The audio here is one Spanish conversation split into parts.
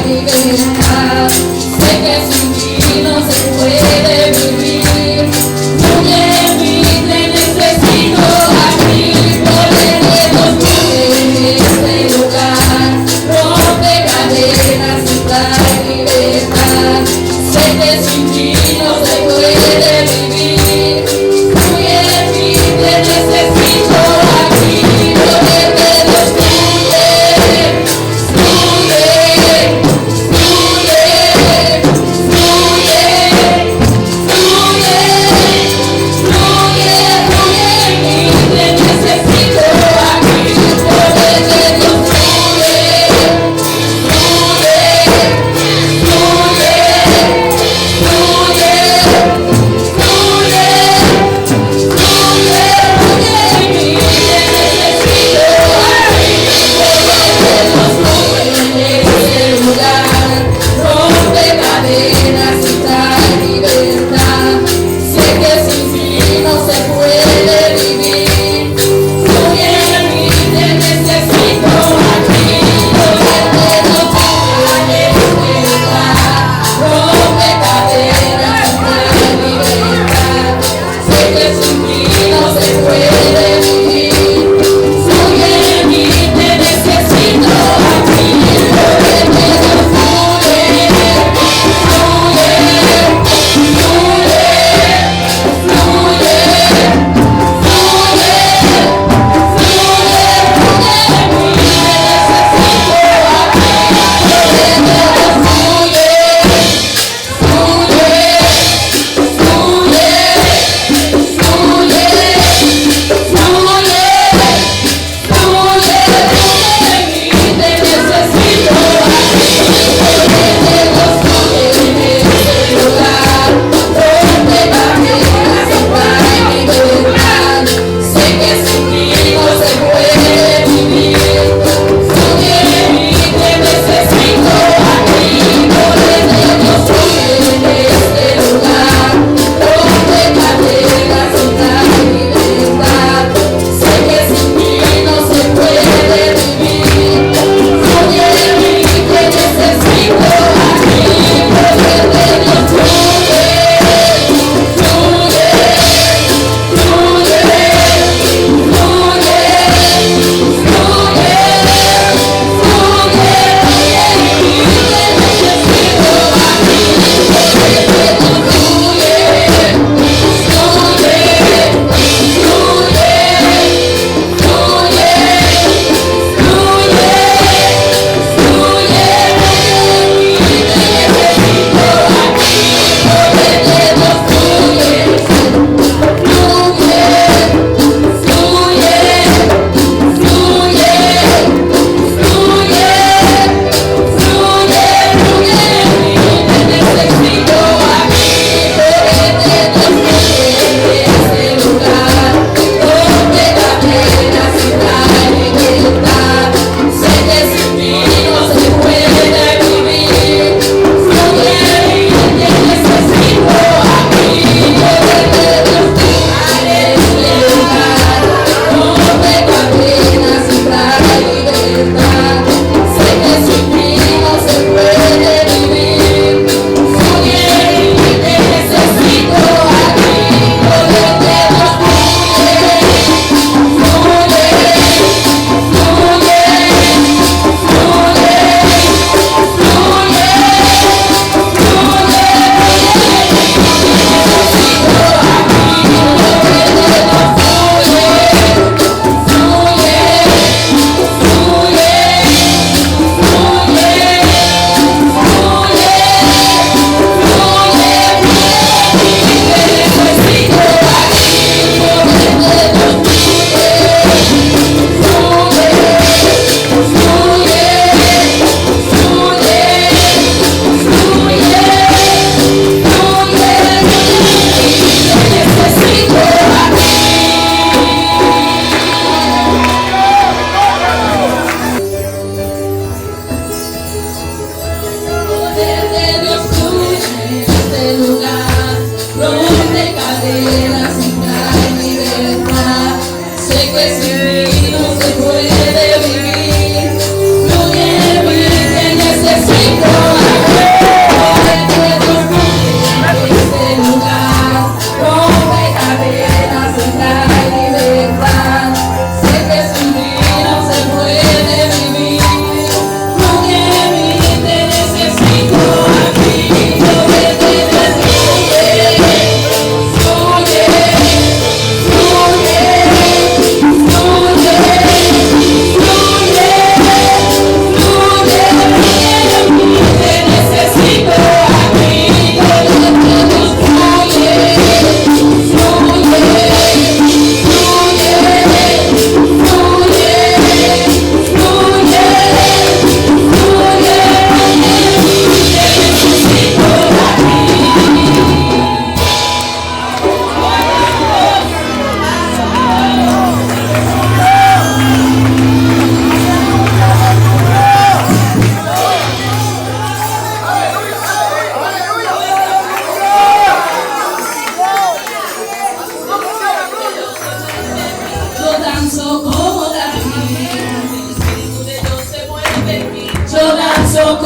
libertad. Sé que sin ti no se puede vivir. Fluye en mí, te necesito aquí. Poder de Dios fluye en este lugar. Rompe cadenas y trae libertad. Sé que sin ti no se puede vivir. Fluye en mí, te necesito aquí. Poder de Dios fluye, fluye, fluye, fluye, fluye, fluye, fluye en mí, te necesito aquí. Poder de Dios fluye, fluye, fluye, fluye, fluye, fluye,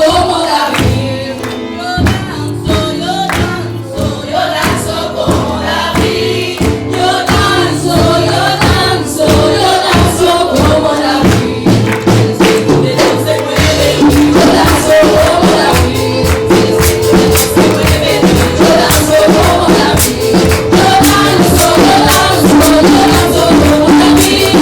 como David. Yo danzo como David. Yo danzo como David. El Espíritu de Dios se mueve en mí. Yo danzo como David. El Espíritu de Dios se mueve en mí. Yo danzo como David. Yo danzo como David. Yo danzo como David.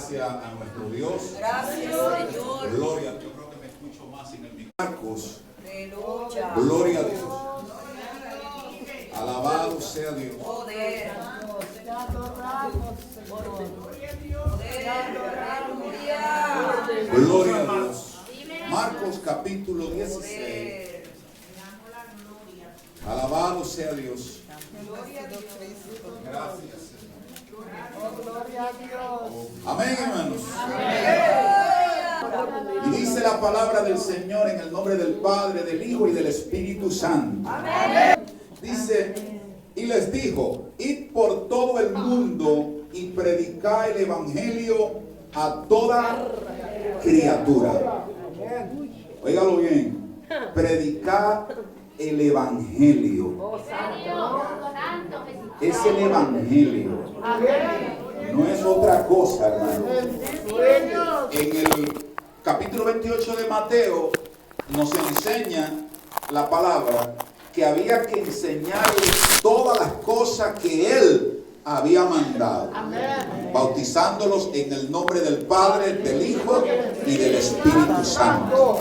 Gracias a nuestro Dios. Gracias, Señor. Gloria a Dios. Yo creo que me escucho más en el micrófono. Marcos. Aleluya. Gloria a Dios. Alabado sea Dios. Poder. Aleluya. Gloria a Dios. Marcos capítulo 16. Alabado sea Dios. Gracias, Señor. Amén, hermanos. Y dice la palabra del Señor en el nombre del Padre, del Hijo y del Espíritu Santo. Dice, y les dijo, id por todo el mundo y predicad el evangelio a toda criatura. Óigalo bien, predicad el evangelio. Es el evangelio. No es otra cosa, hermano. En el capítulo 28 de Mateo nos enseña la palabra que había que enseñarles todas las cosas que Él había mandado, bautizándolos en el nombre del Padre, del Hijo y del Espíritu Santo.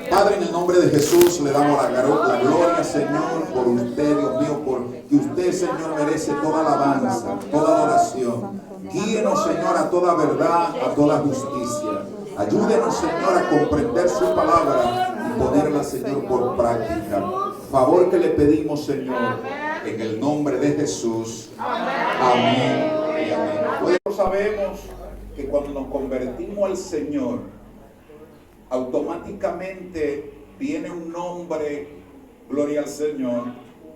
Padre, en el nombre de Jesús le damos la gloria, Señor, por usted, Dios mío, porque usted, Señor, merece toda alabanza, toda adoración. Guíenos, Señor, a toda verdad, a toda justicia. Ayúdenos, Señor, a comprender su palabra y ponerla, Señor, por práctica. Favor que le pedimos, Señor, en el nombre de Jesús. Amén y amén. Nosotros sabemos que cuando nos convertimos al Señor, automáticamente viene un nombre, gloria al Señor,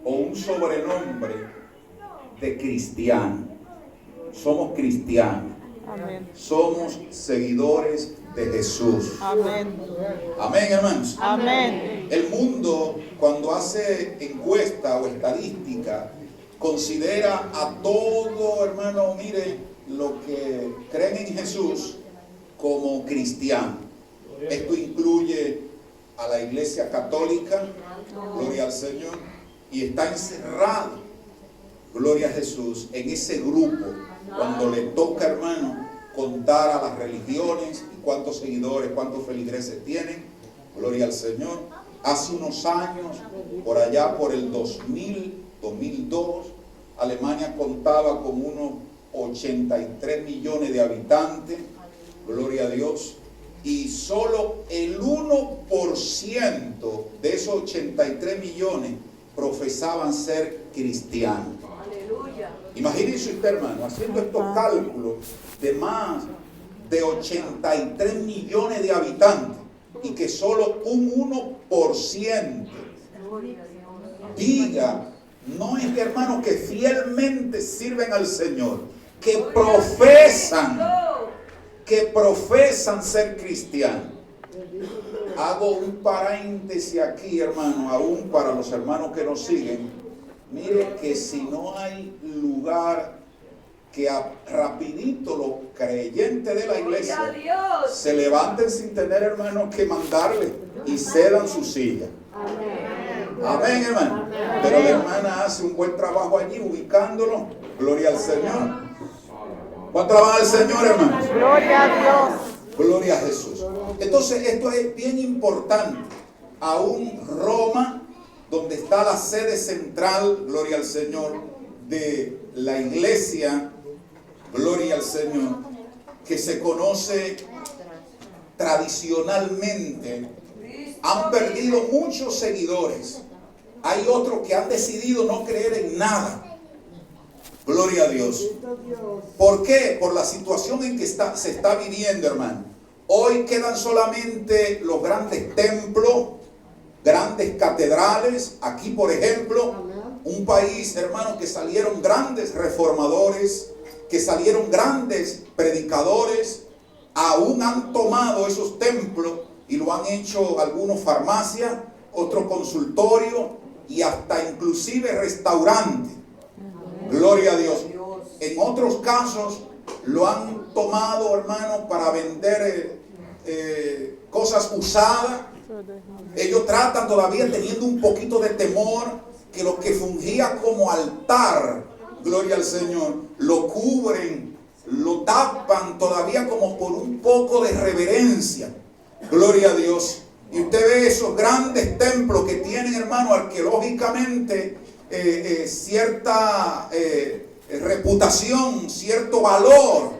o un sobrenombre de cristiano. Somos cristianos. Amén. Somos seguidores de Jesús. Amén. Amén, hermanos. Amén. El mundo, cuando hace encuesta o estadística, considera a todo, hermano, mire, lo que creen en Jesús como cristiano. Esto incluye a la Iglesia Católica, gloria al Señor, y está encerrado, gloria a Jesús, en ese grupo. Cuando le toca, hermano, contar a las religiones y cuántos seguidores, cuántos feligreses tienen, gloria al Señor. Hace unos años, por allá por el 2000, 2002, Alemania contaba con unos 83 millones de habitantes, gloria a Dios, y solo el 1% de esos 83 millones profesaban ser cristianos. Imagínense usted, hermano, haciendo estos cálculos de más de 83 millones de habitantes y que solo un 1% diga, no es de hermanos que fielmente sirven al Señor, que profesan ser cristianos. Hago un paréntesis aquí, hermano, aún para los hermanos que nos siguen. Mire que si no hay lugar que rapidito los creyentes de la iglesia se levanten sin tener, hermanos, que mandarle y cedan su silla. Amén, hermano. Pero la hermana hace un buen trabajo allí ubicándolo. Gloria al Señor. ¿Cuánto alaban al Señor, hermanos? Gloria a Dios. Gloria a Jesús. Entonces esto es bien importante. Aún Roma, donde está la sede central, gloria al Señor, de la iglesia, gloria al Señor, que se conoce tradicionalmente, han perdido muchos seguidores. Hay otros que han decidido no creer en nada. Gloria a Dios. ¿Por qué? Por la situación en que se está viviendo, hermano. Hoy quedan solamente los grandes templos, grandes catedrales. Aquí, por ejemplo, un país, hermano, que salieron grandes reformadores, que salieron grandes predicadores, aún han tomado esos templos y lo han hecho algunos farmacias, otros consultorios y hasta inclusive restaurantes. Gloria a Dios. En otros casos lo han tomado, hermano, para vender cosas usadas. Ellos tratan todavía teniendo un poquito de temor que lo que fungía como altar, gloria al Señor, lo cubren lo tapan todavía como por un poco de reverencia. Gloria a Dios. Y usted ve esos grandes templos que tienen, hermano, arqueológicamente cierta reputación, cierto valor.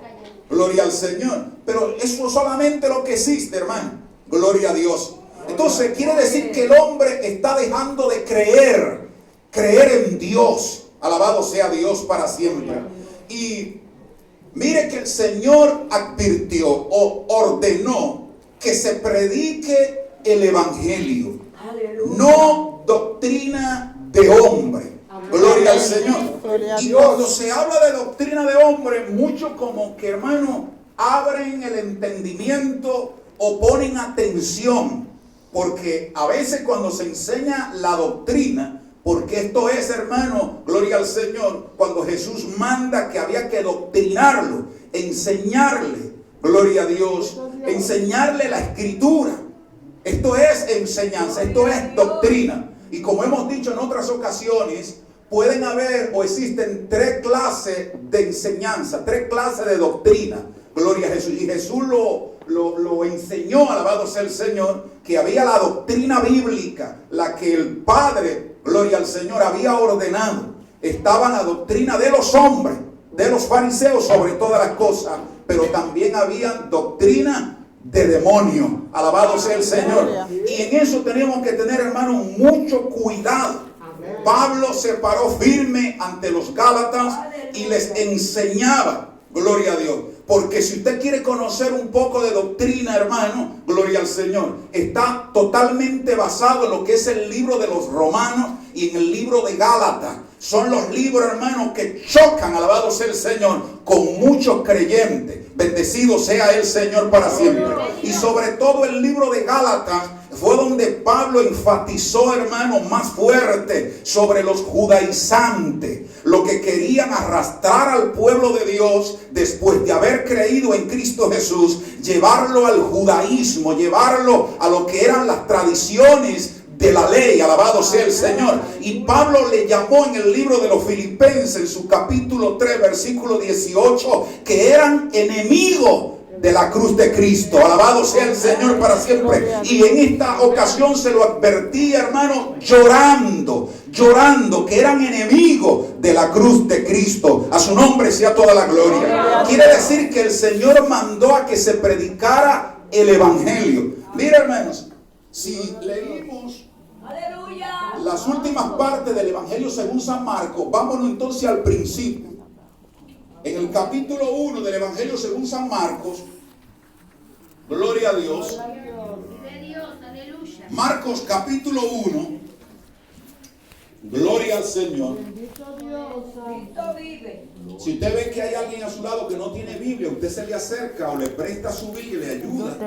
Gloria al Señor. Pero eso es solamente lo que existe, hermano. Gloria a Dios. Entonces quiere decir que el hombre está dejando de creer en Dios. Alabado sea Dios para siempre. Y mire que el Señor advirtió o ordenó que se predique el evangelio, no doctrina de hombre. Gloria al Señor. Y cuando se habla de doctrina de hombre, muchos como que, hermano, abren el entendimiento o ponen atención, porque a veces cuando se enseña la doctrina, porque esto es, hermano, gloria al Señor, cuando Jesús manda que había que doctrinarlo, enseñarle, gloria a Dios, enseñarle la escritura. Esto es enseñanza, esto es doctrina. Y como hemos dicho en otras ocasiones, pueden haber o existen tres clases de enseñanza, tres clases de doctrina. Gloria a Jesús. Y Jesús lo enseñó, alabado sea el Señor, que había la doctrina bíblica, la que el Padre, gloria al Señor, había ordenado. Estaba la doctrina de los hombres, de los fariseos sobre todas las cosas, pero también había doctrina de demonio. Alabado sea el Señor. Y en eso tenemos que tener, hermano, mucho cuidado. Pablo se paró firme ante los Gálatas y les enseñaba, gloria a Dios. Porque si usted quiere conocer un poco de doctrina, hermano, gloria al Señor, está totalmente basado en lo que es el libro de los Romanos y en el libro de Gálatas. Son los libros, hermanos, que chocan, alabado sea el Señor, con muchos creyentes. Bendecido sea el Señor para siempre. Y sobre todo el libro de Gálatas fue donde Pablo enfatizó, hermano, más fuerte sobre los judaizantes, lo que querían arrastrar al pueblo de Dios después de haber creído en Cristo Jesús, llevarlo al judaísmo, llevarlo a lo que eran las tradiciones de la ley. Alabado sea el Señor. Y Pablo le llamó en el libro de los Filipenses, en su capítulo 3, versículo 18, que eran enemigos de la cruz de Cristo. Alabado sea el Señor para siempre. Y en esta ocasión se lo advertía, hermano, llorando, que eran enemigos de la cruz de Cristo. A su nombre sea toda la gloria. Quiere decir que el Señor mandó a que se predicara el evangelio. Mira, hermanos, si leímos las últimas partes del evangelio según San Marcos, vámonos entonces al principio. En el capítulo 1 del evangelio según San Marcos, gloria a Dios. Marcos capítulo 1, gloria al Señor. Si usted ve que hay alguien a su lado que no tiene Biblia, usted se le acerca o le presta su Biblia y le ayuda.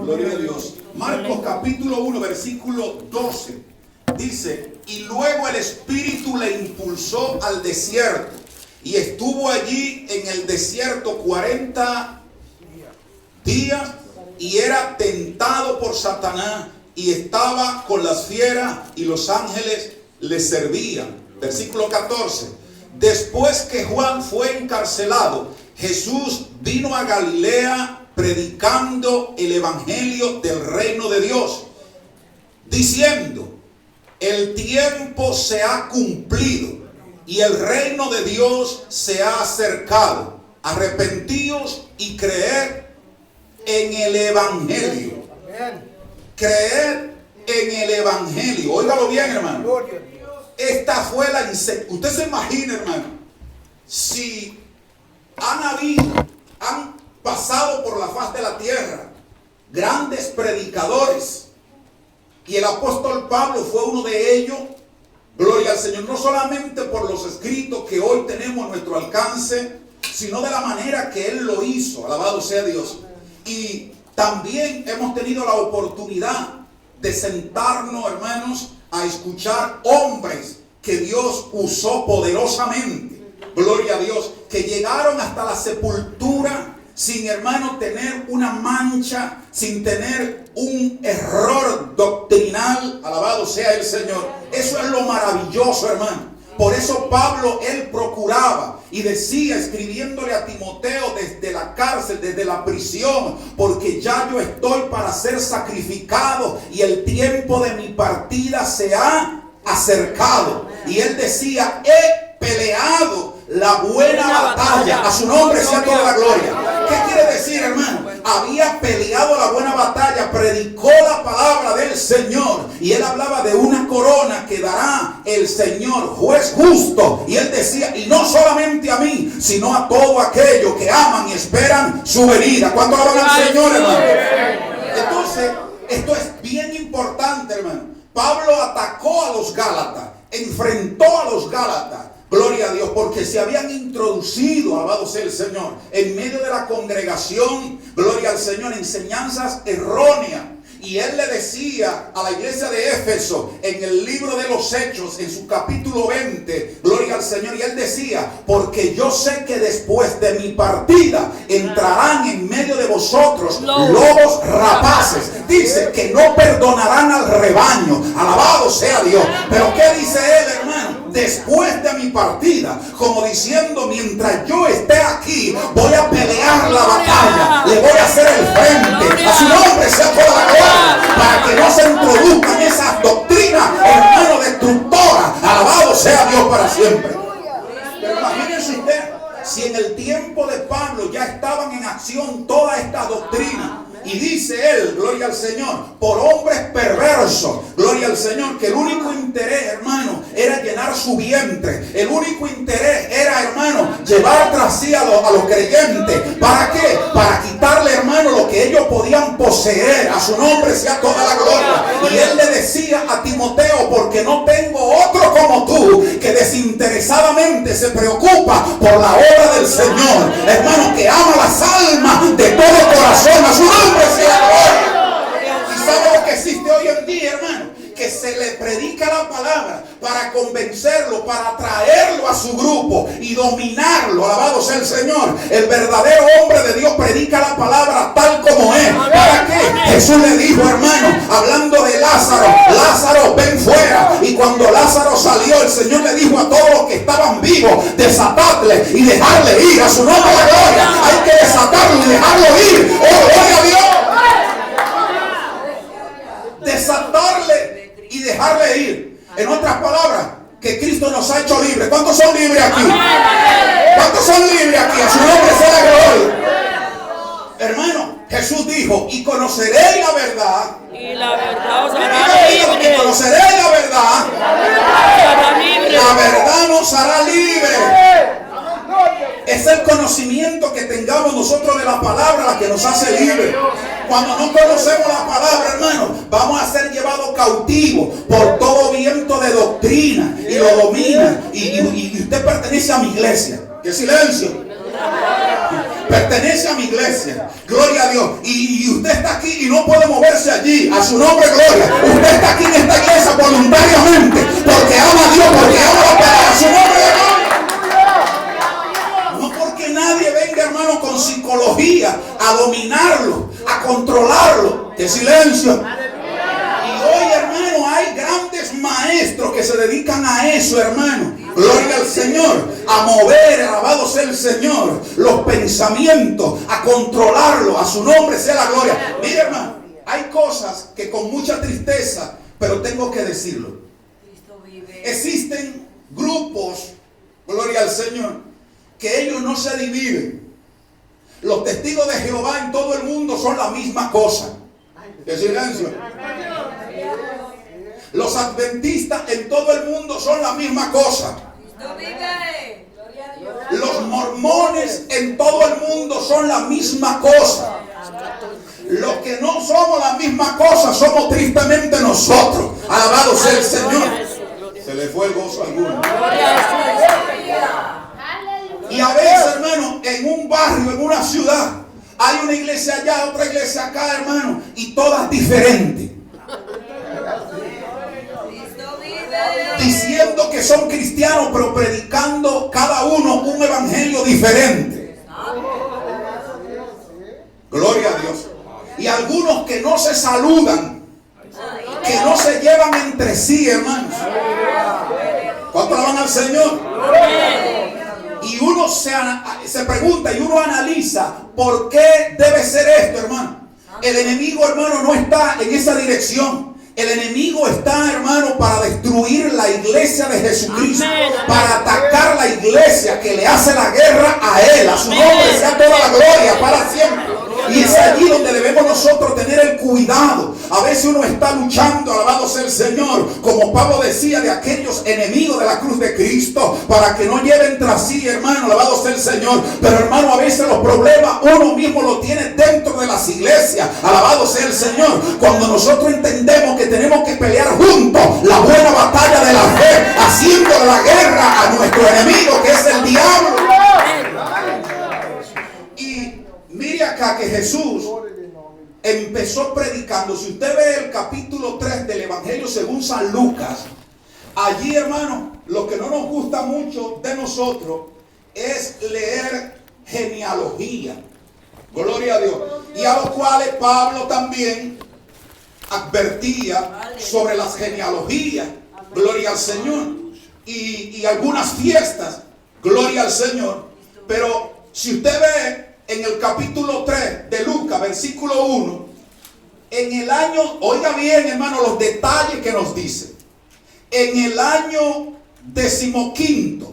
Gloria a Dios. Marcos capítulo 1, versículo 12. Dice: y luego el Espíritu le impulsó al desierto, y estuvo allí en el desierto 40 días, y era tentado por Satanás, y estaba con las fieras, y los ángeles le servían. Versículo 14. Después que Juan fue encarcelado, Jesús vino a Galilea predicando el evangelio del reino de Dios, diciendo: el tiempo se ha cumplido y el reino de Dios se ha acercado. Arrepentíos y creed en el evangelio. Creed en el evangelio. Óigalo bien, hermano. Esta fue la inseguridad. Usted se imagina, hermano, si han pasado por la faz de la tierra grandes predicadores, y el apóstol Pablo fue uno de ellos. Gloria al Señor, no solamente por los escritos que hoy tenemos a nuestro alcance, sino de la manera que él lo hizo. Alabado sea Dios. Y también hemos tenido la oportunidad de sentarnos, hermanos, a escuchar hombres que Dios usó poderosamente. Gloria a Dios, que llegaron hasta la sepultura sin, hermano, tener una mancha, sin tener un error doctrinal. Alabado sea el Señor. Eso es lo maravilloso, hermano. Por eso Pablo, él procuraba y decía, escribiéndole a Timoteo desde la cárcel, desde la prisión, porque ya yo estoy para ser sacrificado y el tiempo de mi partida se ha acercado. Y él decía, he peleado la buena batalla. A su nombre sea toda la gloria. ¿Qué quiere decir, hermano? Había peleado la buena batalla, predicó la palabra del Señor, y él hablaba de una corona que dará el Señor, juez justo. Y él decía, y no solamente a mí, sino a todo aquello que aman y esperan su venida. ¿Cuánto alaban al Señor, hermano? Entonces, esto es bien importante, hermano. Pablo atacó a los Gálatas, enfrentó a los Gálatas. Gloria a Dios, porque se habían introducido, alabado sea el Señor, en medio de la congregación, gloria al Señor, enseñanzas erróneas. Y él le decía a la iglesia de Éfeso, en el libro de los Hechos, en su capítulo 20, gloria al Señor, y él decía, porque yo sé que después de mi partida entrarán en medio de vosotros lobos rapaces. Dice que no perdonarán al rebaño, alabado sea Dios. Pero ¿qué dice él, hermano? Después de mi partida, como diciendo, mientras yo esté aquí, voy a pelear la batalla, le voy a hacer el frente. A su nombre sea toda la gloria, para que no se introduzcan esas doctrinas, hermano, destructoras. Alabado sea Dios para siempre. Pero imagínense usted, si en el tiempo de Pablo ya estaban en acción toda esta doctrina. Y dice él, gloria al Señor, por hombres perversos, gloria al Señor, que el único interés, hermano, era llenar su vientre. El único interés era, hermano, llevar tras sí a los creyentes. ¿Para qué? Para quitarle, hermano, lo que ellos podían poseer. A su nombre sea toda la gloria. Y él le decía a Timoteo, porque no tengo otro como tú, que desinteresadamente se preocupa por la obra del Señor. Hermano, que ama las almas de todo corazón. A su nombre sea gloria. ¿Y sabe lo que existe hoy en día, hermano? Que se le predica la palabra para convencerlo, para atraerlo a su grupo y dominarlo. Alabado sea el Señor. El verdadero hombre de Dios predica la palabra tal como es. ¿Para qué? Jesús le dijo, hermano, hablando de Lázaro, Lázaro, ven fuera. Y cuando Lázaro salió, el Señor le dijo a todos los que estaban vivos, desatadle y dejarle ir. A su nombre la gloria. Hay que desatarlo y dejarlo ir. ¡Oh, gloria a Dios! Desatarle y dejarle ir. En otras palabras, que Cristo nos ha hecho libres. ¿Cuántos son libres aquí? ¿Cuántos son libres aquí? A su nombre sea la gloria. Hermano, Jesús dijo, y conoceréis la verdad. Y la verdad os hará libre. Y conoceréis la verdad. La verdad nos hará libre. Es el conocimiento que tengamos nosotros de la palabra la que nos hace libres. Cuando no conocemos la palabra, hermano, vamos a ser llevados cautivos por todo viento de doctrina y lo domina. Y usted pertenece a mi iglesia. ¡Qué silencio! Pertenece a mi iglesia. Gloria a Dios. Y usted está aquí y no puede moverse allí. A su nombre, gloria. Usted está aquí en esta iglesia voluntariamente porque ama a Dios, porque ama la palabra. A su nombre, gloria. Nadie venga, hermano, con psicología a dominarlo, a controlarlo. ¡Qué silencio! Y hoy, hermano, hay grandes maestros que se dedican a eso, hermano. Gloria al Señor. A mover, alabado sea el Señor, los pensamientos, a controlarlo. A su nombre sea la gloria. Mire, hermano, hay cosas que con mucha tristeza, pero tengo que decirlo. Existen grupos, gloria al Señor, que ellos no se dividen. Los testigos de Jehová en todo el mundo son la misma cosa. ¿Qué silencio? Los adventistas en todo el mundo son la misma cosa. Los mormones en todo el mundo son la misma cosa. Los que no somos la misma cosa somos tristemente nosotros. Alabado sea el Señor. Se le fue el gozo a alguno. Y a veces, hermano, en un barrio, en una ciudad, hay una iglesia allá, otra iglesia acá, hermano, y todas diferentes. Diciendo que son cristianos, pero predicando cada uno un evangelio diferente. Gloria a Dios. Y algunos que no se saludan, que no se llevan entre sí, hermanos. ¿Cuánto alaban al Señor? Y uno se pregunta y uno analiza por qué debe ser esto, hermano. El enemigo, hermano, no está en esa dirección. El enemigo está, hermano, para destruir la iglesia de Jesucristo. Para atacar la iglesia que le hace la guerra a Él. A su nombre sea toda la gloria para siempre. Y es allí donde debemos nosotros tener el cuidado. A veces uno está luchando, alabado sea el Señor, como Pablo decía, de aquellos enemigos de la cruz de Cristo, para que no lleven tras sí, hermano, alabado sea el Señor. Pero hermano, a veces los problemas uno mismo los tiene dentro de las iglesias, alabado sea el Señor. Cuando nosotros entendemos que tenemos que pelear juntos la buena batalla de la fe, haciendo la guerra a nuestro enemigo, que es el diablo. Mire acá que Jesús empezó predicando. Si usted ve el capítulo 3 del Evangelio según San Lucas, allí, hermano, lo que no nos gusta mucho de nosotros es leer genealogía. Gloria a Dios. Y a los cuales Pablo también advertía sobre las genealogías. Gloria al Señor. Y algunas fiestas. Gloria al Señor. Pero si usted ve en el capítulo 3 de Lucas, versículo 1, en el año, oiga bien, hermano, los detalles que nos dice. En el año 15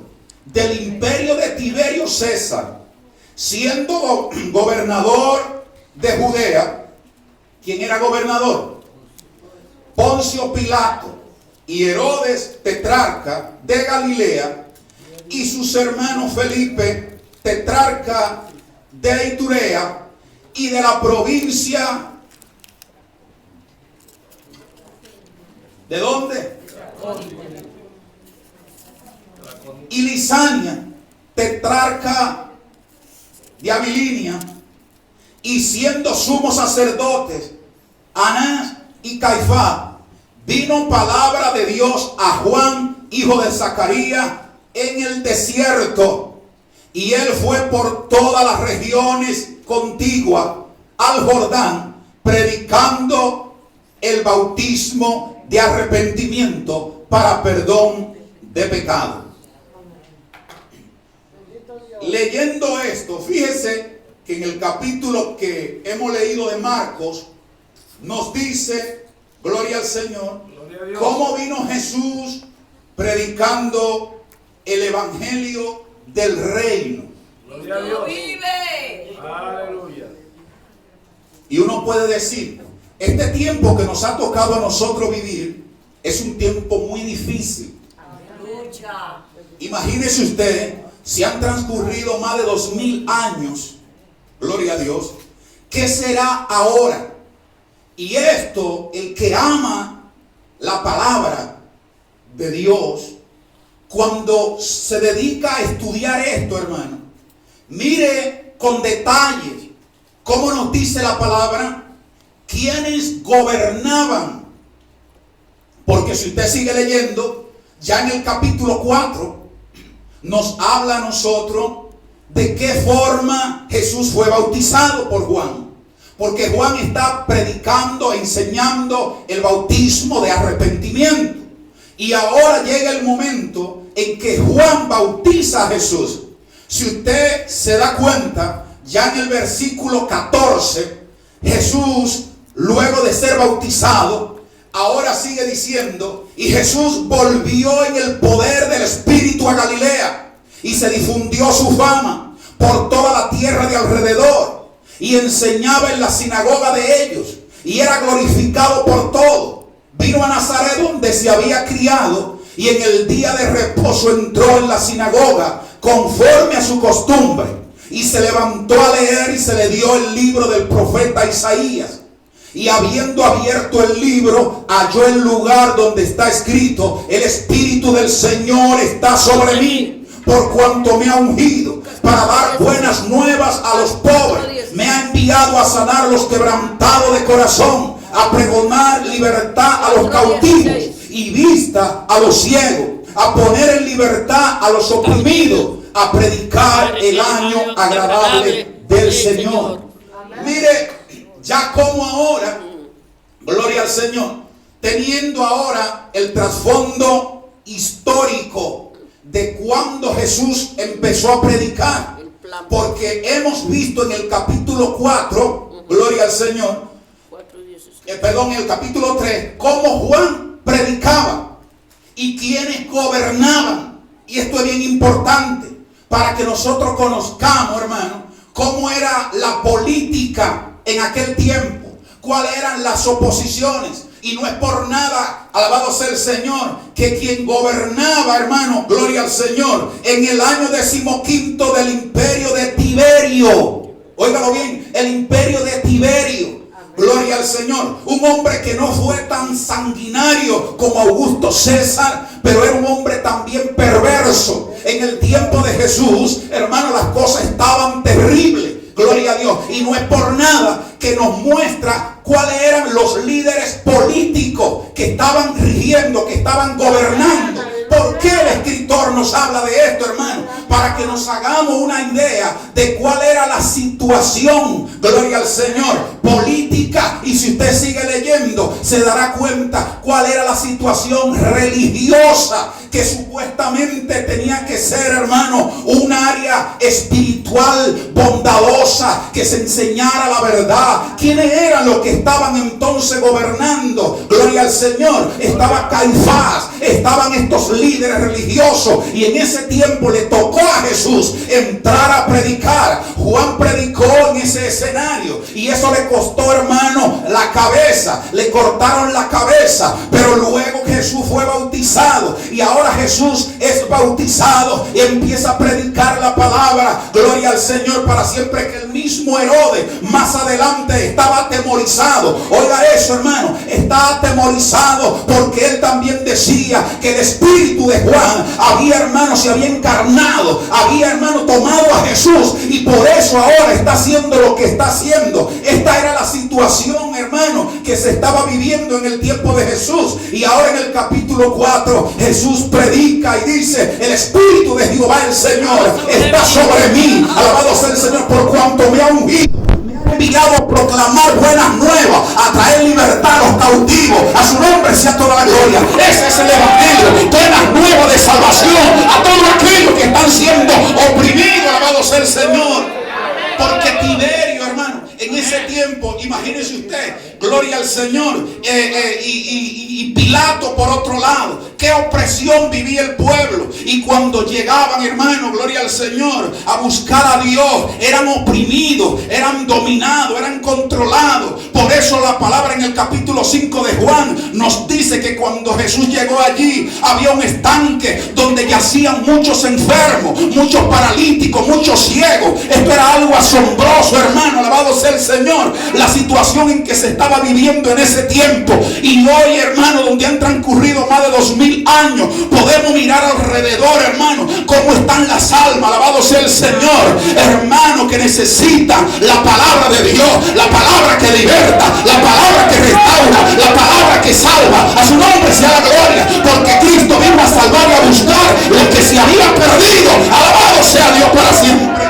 del imperio de Tiberio César, siendo gobernador de Judea, ¿quién era gobernador? Poncio Pilato y Herodes tetrarca de Galilea, y sus hermanos Felipe, tetrarca de Iturea, y de la provincia, ¿de dónde? Y Lisania, tetrarca de Abilinia, y siendo sumos sacerdotes Anás y Caifás, vino palabra de Dios a Juan, hijo de Zacarías, en el desierto. Y él fue por todas las regiones contiguas al Jordán, predicando el bautismo de arrepentimiento para perdón de pecado. Leyendo esto, fíjese que en el capítulo que hemos leído de Marcos, nos dice, gloria al Señor, cómo vino Jesús predicando el evangelio del reino. Gloria a Dios. Aleluya. Y uno puede decir, este tiempo que nos ha tocado a nosotros vivir es un tiempo muy difícil. Aleluya. Imagínese usted, si han transcurrido más de 2000 años, gloria a Dios, ¿qué será ahora? Y esto, el que ama la palabra de Dios, cuando se dedica a estudiar esto, hermano, mire con detalles cómo nos dice la palabra, quienes gobernaban. Porque si usted sigue leyendo, ya en el capítulo 4 nos habla a nosotros de qué forma Jesús fue bautizado por Juan. Porque Juan está predicando, enseñando el bautismo de arrepentimiento. Y ahora llega el momento en que Juan bautiza a Jesús. Si usted se da cuenta, ya en el versículo 14, Jesús, luego de ser bautizado, ahora sigue diciendo, y Jesús volvió en el poder del Espíritu a Galilea, y se difundió su fama por toda la tierra de alrededor, y enseñaba en la sinagoga de ellos, y era glorificado por todos. Vino a Nazaret, donde se había criado, y en el día de reposo entró en la sinagoga conforme a su costumbre, y se levantó a leer, y se le dio el libro del profeta Isaías. Y habiendo abierto el libro, halló el lugar donde está escrito: el Espíritu del Señor está sobre mí, por cuanto me ha ungido para dar buenas nuevas a los pobres. Me ha enviado a sanar los quebrantados de corazón, a pregonar libertad a los cautivos y vista a los ciegos, a poner en libertad a los oprimidos, a predicar el año agradable del Señor. Mire, ya como ahora, gloria al Señor, teniendo ahora el trasfondo histórico de cuando Jesús empezó a predicar. Porque hemos visto en el capítulo 4, gloria al Señor, en el capítulo 3, cómo Juan predicaba y quienes gobernaban. Y esto es bien importante para que nosotros conozcamos, hermano, cómo era la política en aquel tiempo, cuáles eran las oposiciones. Y no es por nada, alabado sea el Señor, que quien gobernaba, hermano, gloria al Señor, en el año 15 del imperio de Tiberio, óigalo bien, el imperio de Tiberio, gloria al Señor, un hombre que no fue tan sanguinario como Augusto César, pero era un hombre también perverso. En el tiempo de Jesús, hermano, las cosas estaban terribles. Gloria a Dios. Y no es por nada que nos muestra cuáles eran los líderes políticos que estaban rigiendo, que estaban gobernando. ¿Por qué el escritor nos habla de esto, hermano? Para que nos hagamos una idea de cuál era la situación, gloria al Señor, política. Y si usted sigue leyendo, se dará cuenta cuál era la situación religiosa que supuestamente tenía que ser, hermano, un área espiritual bondadosa, que se enseñara la verdad. ¿Quiénes eran los que estaban entonces gobernando? Gloria al Señor. Estaba Caifás, estaban estos líderes religiosos, y en ese tiempo le tocó a Jesús entrar a predicar. Juan predicó en ese escenario y eso le costó, hermano, la cabeza. Le cortaron la cabeza, pero luego Jesús fue bautizado y ahora Jesús es bautizado y empieza a predicar la palabra. Gloria al Señor para siempre. Que el mismo Herodes más adelante estaba atemorizado. Oiga eso, hermano, está atemorizado porque él también decía que el espíritu de Juan había, hermano, se había encarnado, había, hermano, tomado a Jesús, y por eso ahora está haciendo lo que está haciendo. Esta era la situación, hermano, que se estaba viviendo en el tiempo de Jesús. Y ahora en el capítulo 4 Jesús predica y dice: el espíritu de Jehová el Señor está sobre mí, alabado sea el Señor, por cuanto me ha ungido, enviado a proclamar buenas nuevas, a traer libertad a los cautivos. A su nombre sea toda la gloria. Ese es el evangelio, buenas nuevas de salvación a todos aquellos que están siendo oprimidos. Alabado sea el Señor. Porque Tiberio, hermano, en ese tiempo, imagínese usted, gloria al Señor, y Pilato por otro lado, qué opresión vivía el pueblo. Y cuando llegaban, hermano, gloria al Señor, a buscar a Dios, eran oprimidos, eran dominados, eran controlados. Por eso la palabra en el capítulo 5 de Juan nos dice que cuando Jesús llegó allí, había un estanque donde yacían muchos enfermos, muchos paralíticos, muchos ciegos. Esto era algo asombroso, hermano, alabado sea el Señor, la situación en que se estaba viviendo en ese tiempo. Y hoy, hermano, donde han transcurrido más de 2000 años, podemos mirar alrededor, hermano, cómo están las almas, alabado sea el Señor, hermano, que necesitan la palabra de Dios, la palabra que liberta, la palabra que restaura, la palabra que salva. A su nombre sea la gloria, porque Cristo vino a salvar y a buscar lo que se había perdido. Alabado sea Dios para siempre.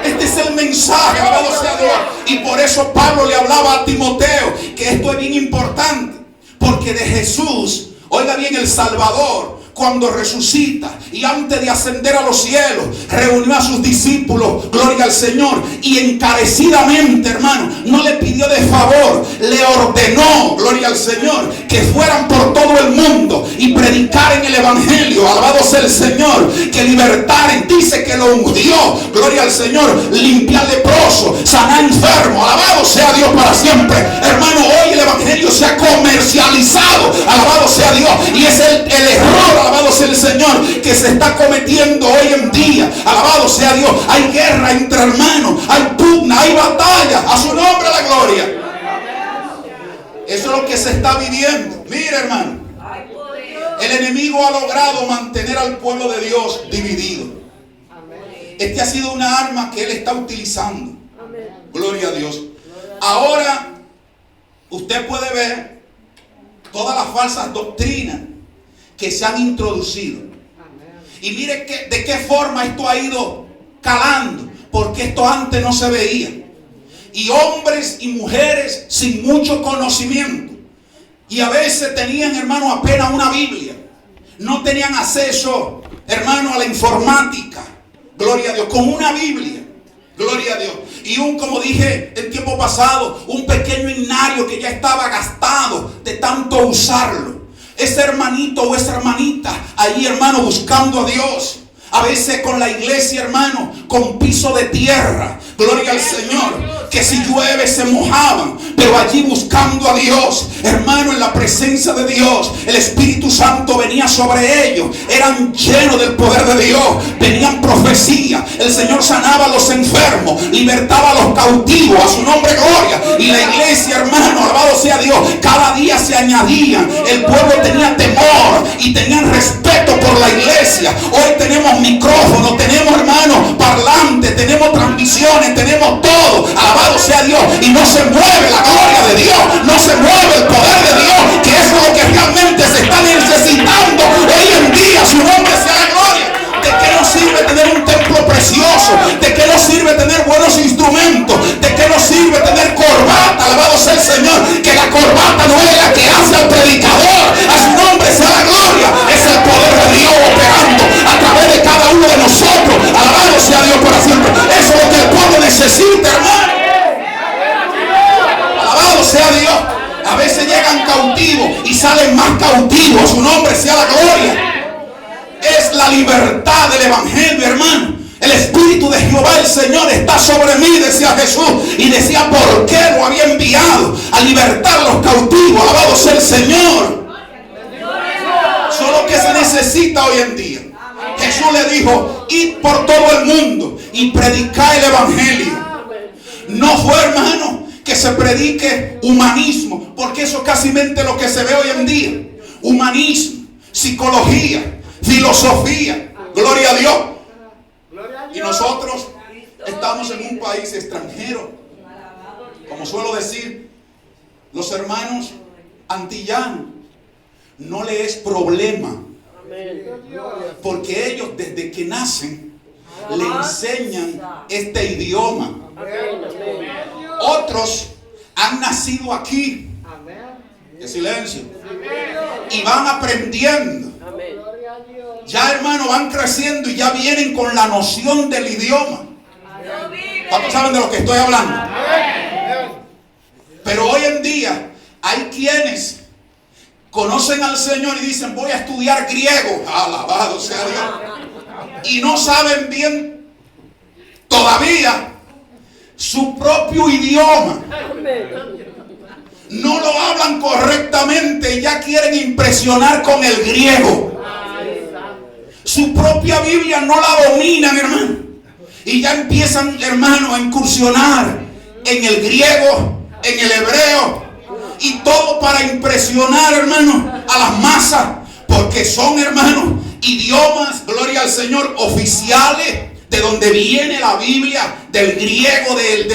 Este es el mensaje, alabado sea Dios. Y por eso Pablo le hablaba a Timoteo que esto es bien importante, porque de Jesús, oiga bien, el Salvador, cuando resucita y antes de ascender a los cielos, reunió a sus discípulos, gloria al Señor, y encarecidamente, hermano, no le pidió de favor, le ordenó, gloria al Señor, que fueran por todo el mundo y predicaran el evangelio. Alabado sea el Señor, que libertaren. Dice que lo ungió, gloria al Señor, limpiar leproso, sanar enfermo. Alabado sea Dios para siempre. Hermano, hoy el evangelio se ha comercializado, alabado sea Dios, y es el error, alabado sea el Señor, que se está cometiendo hoy en día. Alabado sea Dios. Hay guerra entre hermanos, hay pugna, hay batalla. A su nombre la gloria. Eso es lo que se está viviendo. Mira, hermano, el enemigo ha logrado mantener al pueblo de Dios dividido. Este ha sido una arma que él está utilizando. Gloria a Dios. Ahora usted puede ver todas las falsas doctrinas que se han introducido. Y mire de qué forma esto ha ido calando, porque esto antes no se veía. Y hombres y mujeres sin mucho conocimiento, y a veces tenían, hermano, apenas una Biblia, no tenían acceso, hermano, a la informática. Gloria a Dios, con una Biblia. Gloria a Dios. Y como dije el tiempo pasado, un pequeño himnario que ya estaba gastado de tanto usarlo. Ese hermanito o esa hermanita ahí, hermano, buscando a Dios. A veces con la iglesia, hermano, con piso de tierra. Gloria al Señor. Que si llueve se mojaban. Pero allí buscando a Dios, hermano, en la presencia de Dios, el Espíritu Santo venía sobre ellos. Eran llenos del poder de Dios. Venían profecías. El Señor sanaba a los enfermos. Libertaba a los cautivos. A su nombre, gloria. Y la iglesia, hermano, alabado sea Dios, cada día se añadían. El pueblo tenía temor y tenían respeto por la iglesia. Hoy tenemos micrófonos, tenemos, hermano, parlantes, tenemos transmisiones, tenemos todo. Alabado sea Dios. Y no se mueve la gloria de Dios, no se mueve el poder de Dios, que es lo que realmente se está necesitando hoy en día. Su nombre sea la gloria. ¿De qué nos sirve tener un templo precioso? ¿De qué nos sirve tener buenos instrumentos? ¿De qué nos sirve tener corbata? Alabado sea el Señor. Que la corbata no es la que hace al predicador. A su nombre sea la gloria. Es el poder de Dios operando a través de cada uno de nosotros. Alabado sea Dios para siempre. Eso es lo que el pueblo necesita, hermano. Alabado sea Dios. A veces llegan cautivos y salen más cautivos. Su nombre sea la gloria. Es la libertad del evangelio, hermano. El Espíritu de Jehová, el Señor, está sobre mí, decía Jesús. Y decía por qué lo había enviado a libertar a los cautivos. Alabado sea el Señor. Eso es lo que se necesita hoy en día. Jesús le dijo: id por todo el mundo y predicad el evangelio. No fue, hermano, que se predique humanismo, porque eso es casi lo que se ve hoy en día. Humanismo, psicología, filosofía. Gloria a Dios. Y nosotros estamos en un país extranjero. Como suelo decir, los hermanos antillanos no les es problema, porque ellos desde que nacen le enseñan este idioma. Otros han nacido aquí. ¡Qué silencio! Y van aprendiendo. Ya, hermano, van creciendo y ya vienen con la noción del idioma. ¿Cuántos saben de lo que estoy hablando? Pero hoy en día hay quienes conocen al Señor y dicen: voy a estudiar griego. Alabado sea Dios. Y no saben bien todavía su propio idioma. No lo hablan correctamente y ya quieren impresionar con el griego. Su propia Biblia no la dominan, hermano. Y ya empiezan, hermano, a incursionar en el griego, en el hebreo. Y todo para impresionar, hermano, a las masas. Porque son, hermano, idiomas, gloria al Señor, oficiales. De donde viene la Biblia, del griego, del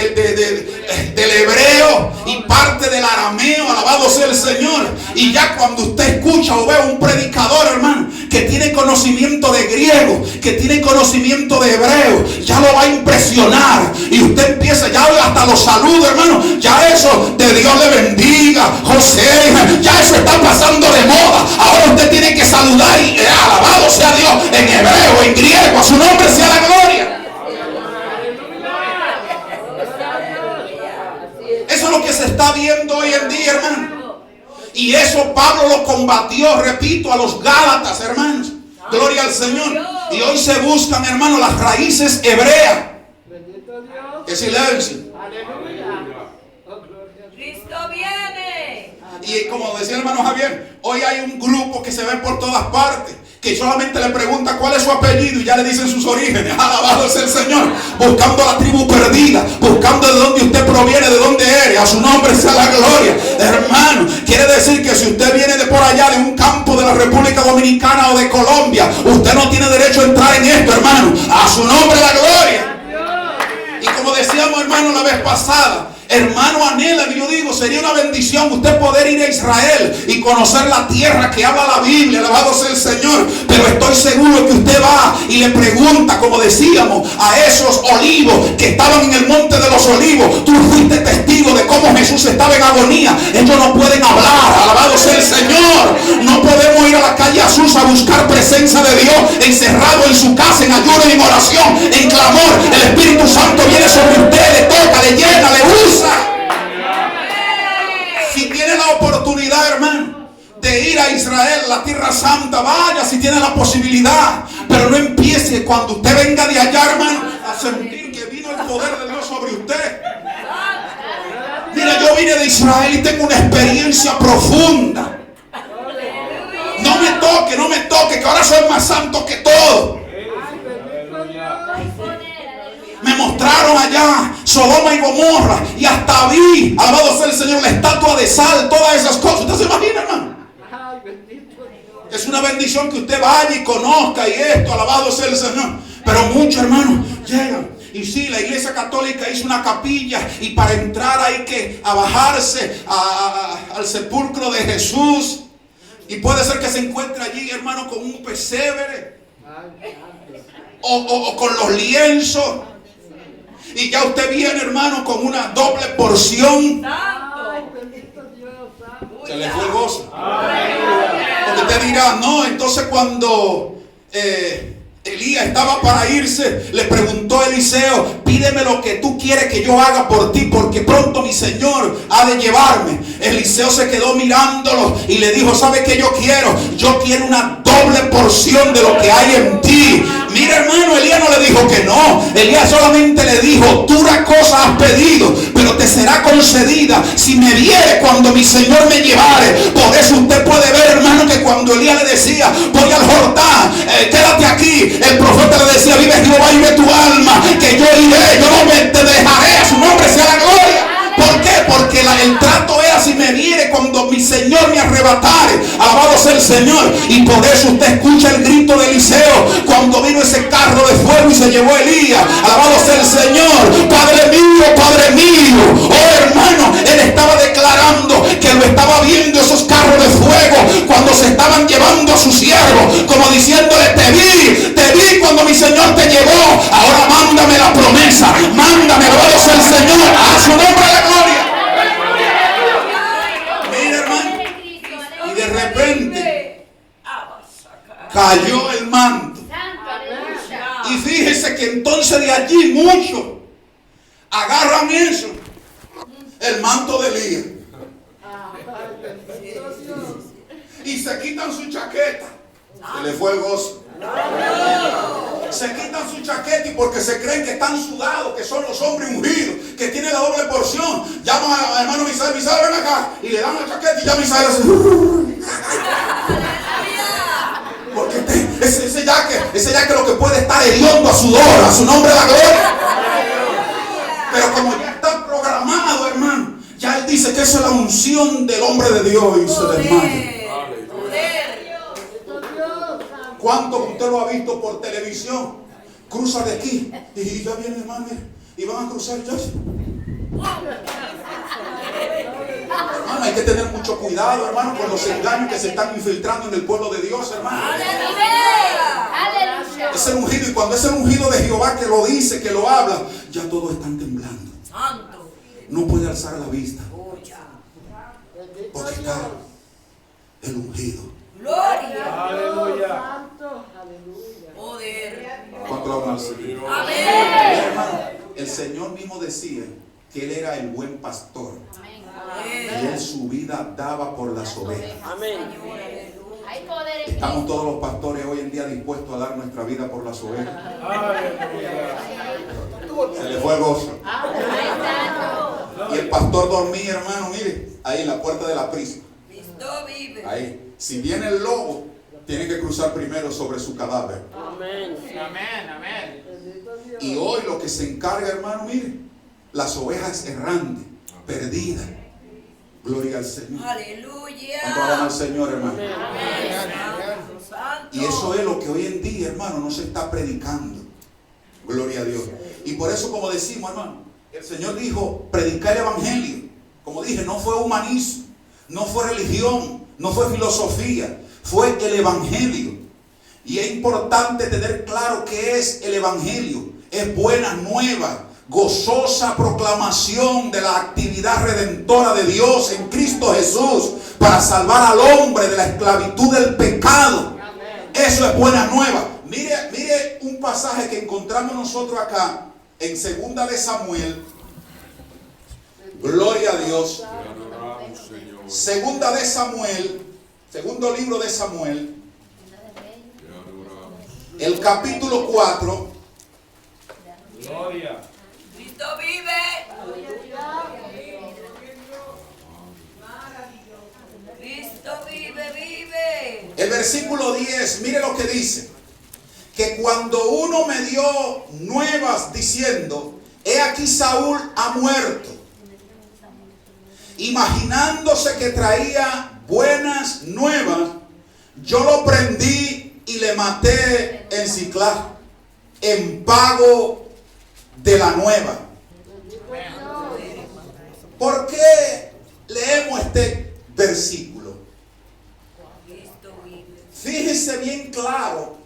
hebreo y parte del arameo. Alabado sea el Señor. Y ya cuando usted escucha o ve a un predicador, hermano, que tiene conocimiento de griego, que tiene conocimiento de hebreo, ya lo va a impresionar. Y usted empieza, ya hasta los saludos, hermano. Ya eso de Dios le bendiga, José, ya eso está pasando de moda. Ahora usted tiene que saludar y alabado sea Dios en hebreo, en griego. A su nombre sea la gloria. Eso es lo que se está viendo hoy en día, hermano. Y eso Pablo lo combatió, repito, a los Gálatas, hermanos. Gloria al Señor. Y hoy se buscan, hermano, las raíces hebreas. ¡Qué silencio! Cristo viene. Y como decía el hermano Javier, hoy hay un grupo que se ve por todas partes, que solamente le pregunta cuál es su apellido y ya le dicen sus orígenes. Alabado sea el Señor. Buscando a la tribu perdida, buscando de dónde usted proviene, de dónde eres. A su nombre sea la gloria. Hermano, quiere decir que si usted viene de por allá, de un campo de la República Dominicana o de Colombia, usted no tiene derecho a entrar en esto, hermano. A su nombre la gloria. Y como decíamos, hermano, la vez pasada, hermano, anhelan, y yo digo, sería una bendición usted poder ir a Israel y conocer la tierra que habla la Biblia. Alabado sea el Señor. Pero estoy seguro que usted va y le pregunta, como decíamos, a esos olivos que estaban en el monte de los olivos. Tú fuiste testigo de cómo Jesús estaba en agonía. Ellos no pueden hablar, alabado sea el Señor. No podemos ir a la calle Azusa a buscar presencia de Dios encerrado en su casa, en ayuno, en oración, en clamor. El Espíritu Santo viene sobre usted, le toca, le llena, le usa. Si tiene la oportunidad, hermano, de ir a Israel, la tierra santa, vaya si tiene la posibilidad. Pero no empiece cuando usted venga de allá, hermano, a sentir que vino el poder de Dios sobre usted. Mira, yo vine de Israel y tengo una experiencia profunda. No me toque, que ahora soy más santo que todo. Me mostraron allá Sodoma y Gomorra, y hasta vi, alabado sea el Señor, la estatua de sal, todas esas cosas. ¿Usted se imagina, hermano? Es una bendición que usted vaya y conozca y esto, alabado sea el Señor. Pero muchos, hermanos, llegan. Y sí, la iglesia católica hizo una capilla, y para entrar hay que bajarse al sepulcro de Jesús. Y puede ser que se encuentre allí, hermano, con un pesebre o con los lienzos. Y ya usted viene, hermano, con una doble porción. Se le fue el gozo. Porque usted dirá, no, entonces cuando Elías estaba para irse, le preguntó a Eliseo, pídeme lo que tú quieres que yo haga por ti, porque pronto mi Señor ha de llevarme. Eliseo se quedó mirándolo y le dijo, ¿sabe qué yo quiero? Yo quiero una doble porción de lo que hay en ti. Mira, hermano, Elías no le dijo que no. Elías solamente le dijo, dura cosa has pedido, pero te será concedida si me viere cuando mi Señor me llevare. Por eso usted puede ver, hermano, que cuando Elías le decía, voy al Jordán, quédate aquí, el profeta le decía, vive Jehová y vive tu alma, que yo iré, yo no te dejaré, a su nombre sea la gloria. ¿Por qué? Porque el trato era si me viere cuando mi Señor me arrebatare. Alabado sea el Señor. Y por eso usted escucha el grito de Eliseo cuando vino ese carro de fuego y se llevó a Elías. Alabado sea el Señor. Padre mío. Oh, hermano, él estaba declarando que lo estaba viendo esos carros de fuego cuando se estaban llevando a su siervo, como diciéndole, te vi cuando mi Señor te llevó. Ahora mándame la promesa, mándame, alabado sea el Señor, a su nombre la gloria. Mira, hermano, y de repente cayó el manto. Y fíjese que entonces de allí muchos agarran eso, el manto de Elías, y se quitan su chaqueta. Se le fue el gozo. Se quitan su chaqueta y porque se creen que están sudados, que son los hombres ungidos, que tienen la doble porción, llaman a hermano Misael, ven acá, y le dan la chaqueta y ya Misael hace porque ese yaque lo que puede estar hediondo a sudor, a su nombre la gloria. Pero como ya está programado, hermano, ya él dice que esa es la unción del hombre de Dios y se desmaya. ¿Cuánto usted lo ha visto por televisión? Cruza de aquí y ya viene, hermano, y van a cruzar ya. Hermano, hay que tener mucho cuidado, hermano, con los engaños que se están infiltrando en el pueblo de Dios, hermano. ¡Aleluya! Es el ungido, y cuando es el ungido de Jehová que lo dice, que lo habla, ya todos están temblando. No puede alzar la vista porque está el ungido. Gloria. Aleluya. Poder. ¿Cuánto lo aman al Señor? Amén. Hermano, el Señor mismo decía que Él era el buen pastor. Y Él su vida daba por las ovejas. Estamos todos los pastores hoy en día dispuestos a dar nuestra vida por las ovejas. Se le fue el gozo. Y el pastor dormía, hermano, mire, ahí en la puerta de la prisión. Cristo vive. Ahí. Si viene el lobo, tiene que cruzar primero sobre su cadáver. Amén. Amén. Y hoy lo que se encarga, hermano, mire, las ovejas errantes, perdidas. Gloria al Señor. Aleluya. ¿Cuánto aman al Señor, hermano? Amén. Y eso es lo que hoy en día, hermano, no se está predicando. Gloria a Dios. Y por eso, como decimos, hermano, el Señor dijo, predicar el evangelio. Como dije, no fue humanismo, no fue religión, no fue filosofía, fue el evangelio. Y es importante tener claro qué es el Evangelio. Es buena nueva, gozosa proclamación de la actividad redentora de Dios en Cristo Jesús para salvar al hombre de la esclavitud del pecado. Eso es buena nueva. Mire un pasaje que encontramos nosotros acá en 2 de Samuel. Gloria a Dios. 2 de Samuel, segundo libro de Samuel, el capítulo 4. Gloria. Cristo vive. Cristo vive, vive. El versículo 10, mire lo que dice. Que cuando uno me dio nuevas diciendo, he aquí Saúl ha muerto, imaginándose que traía buenas nuevas, yo lo prendí y le maté en Siclag, en pago de la nueva. ¿Por qué leemos este versículo? Fíjese bien claro.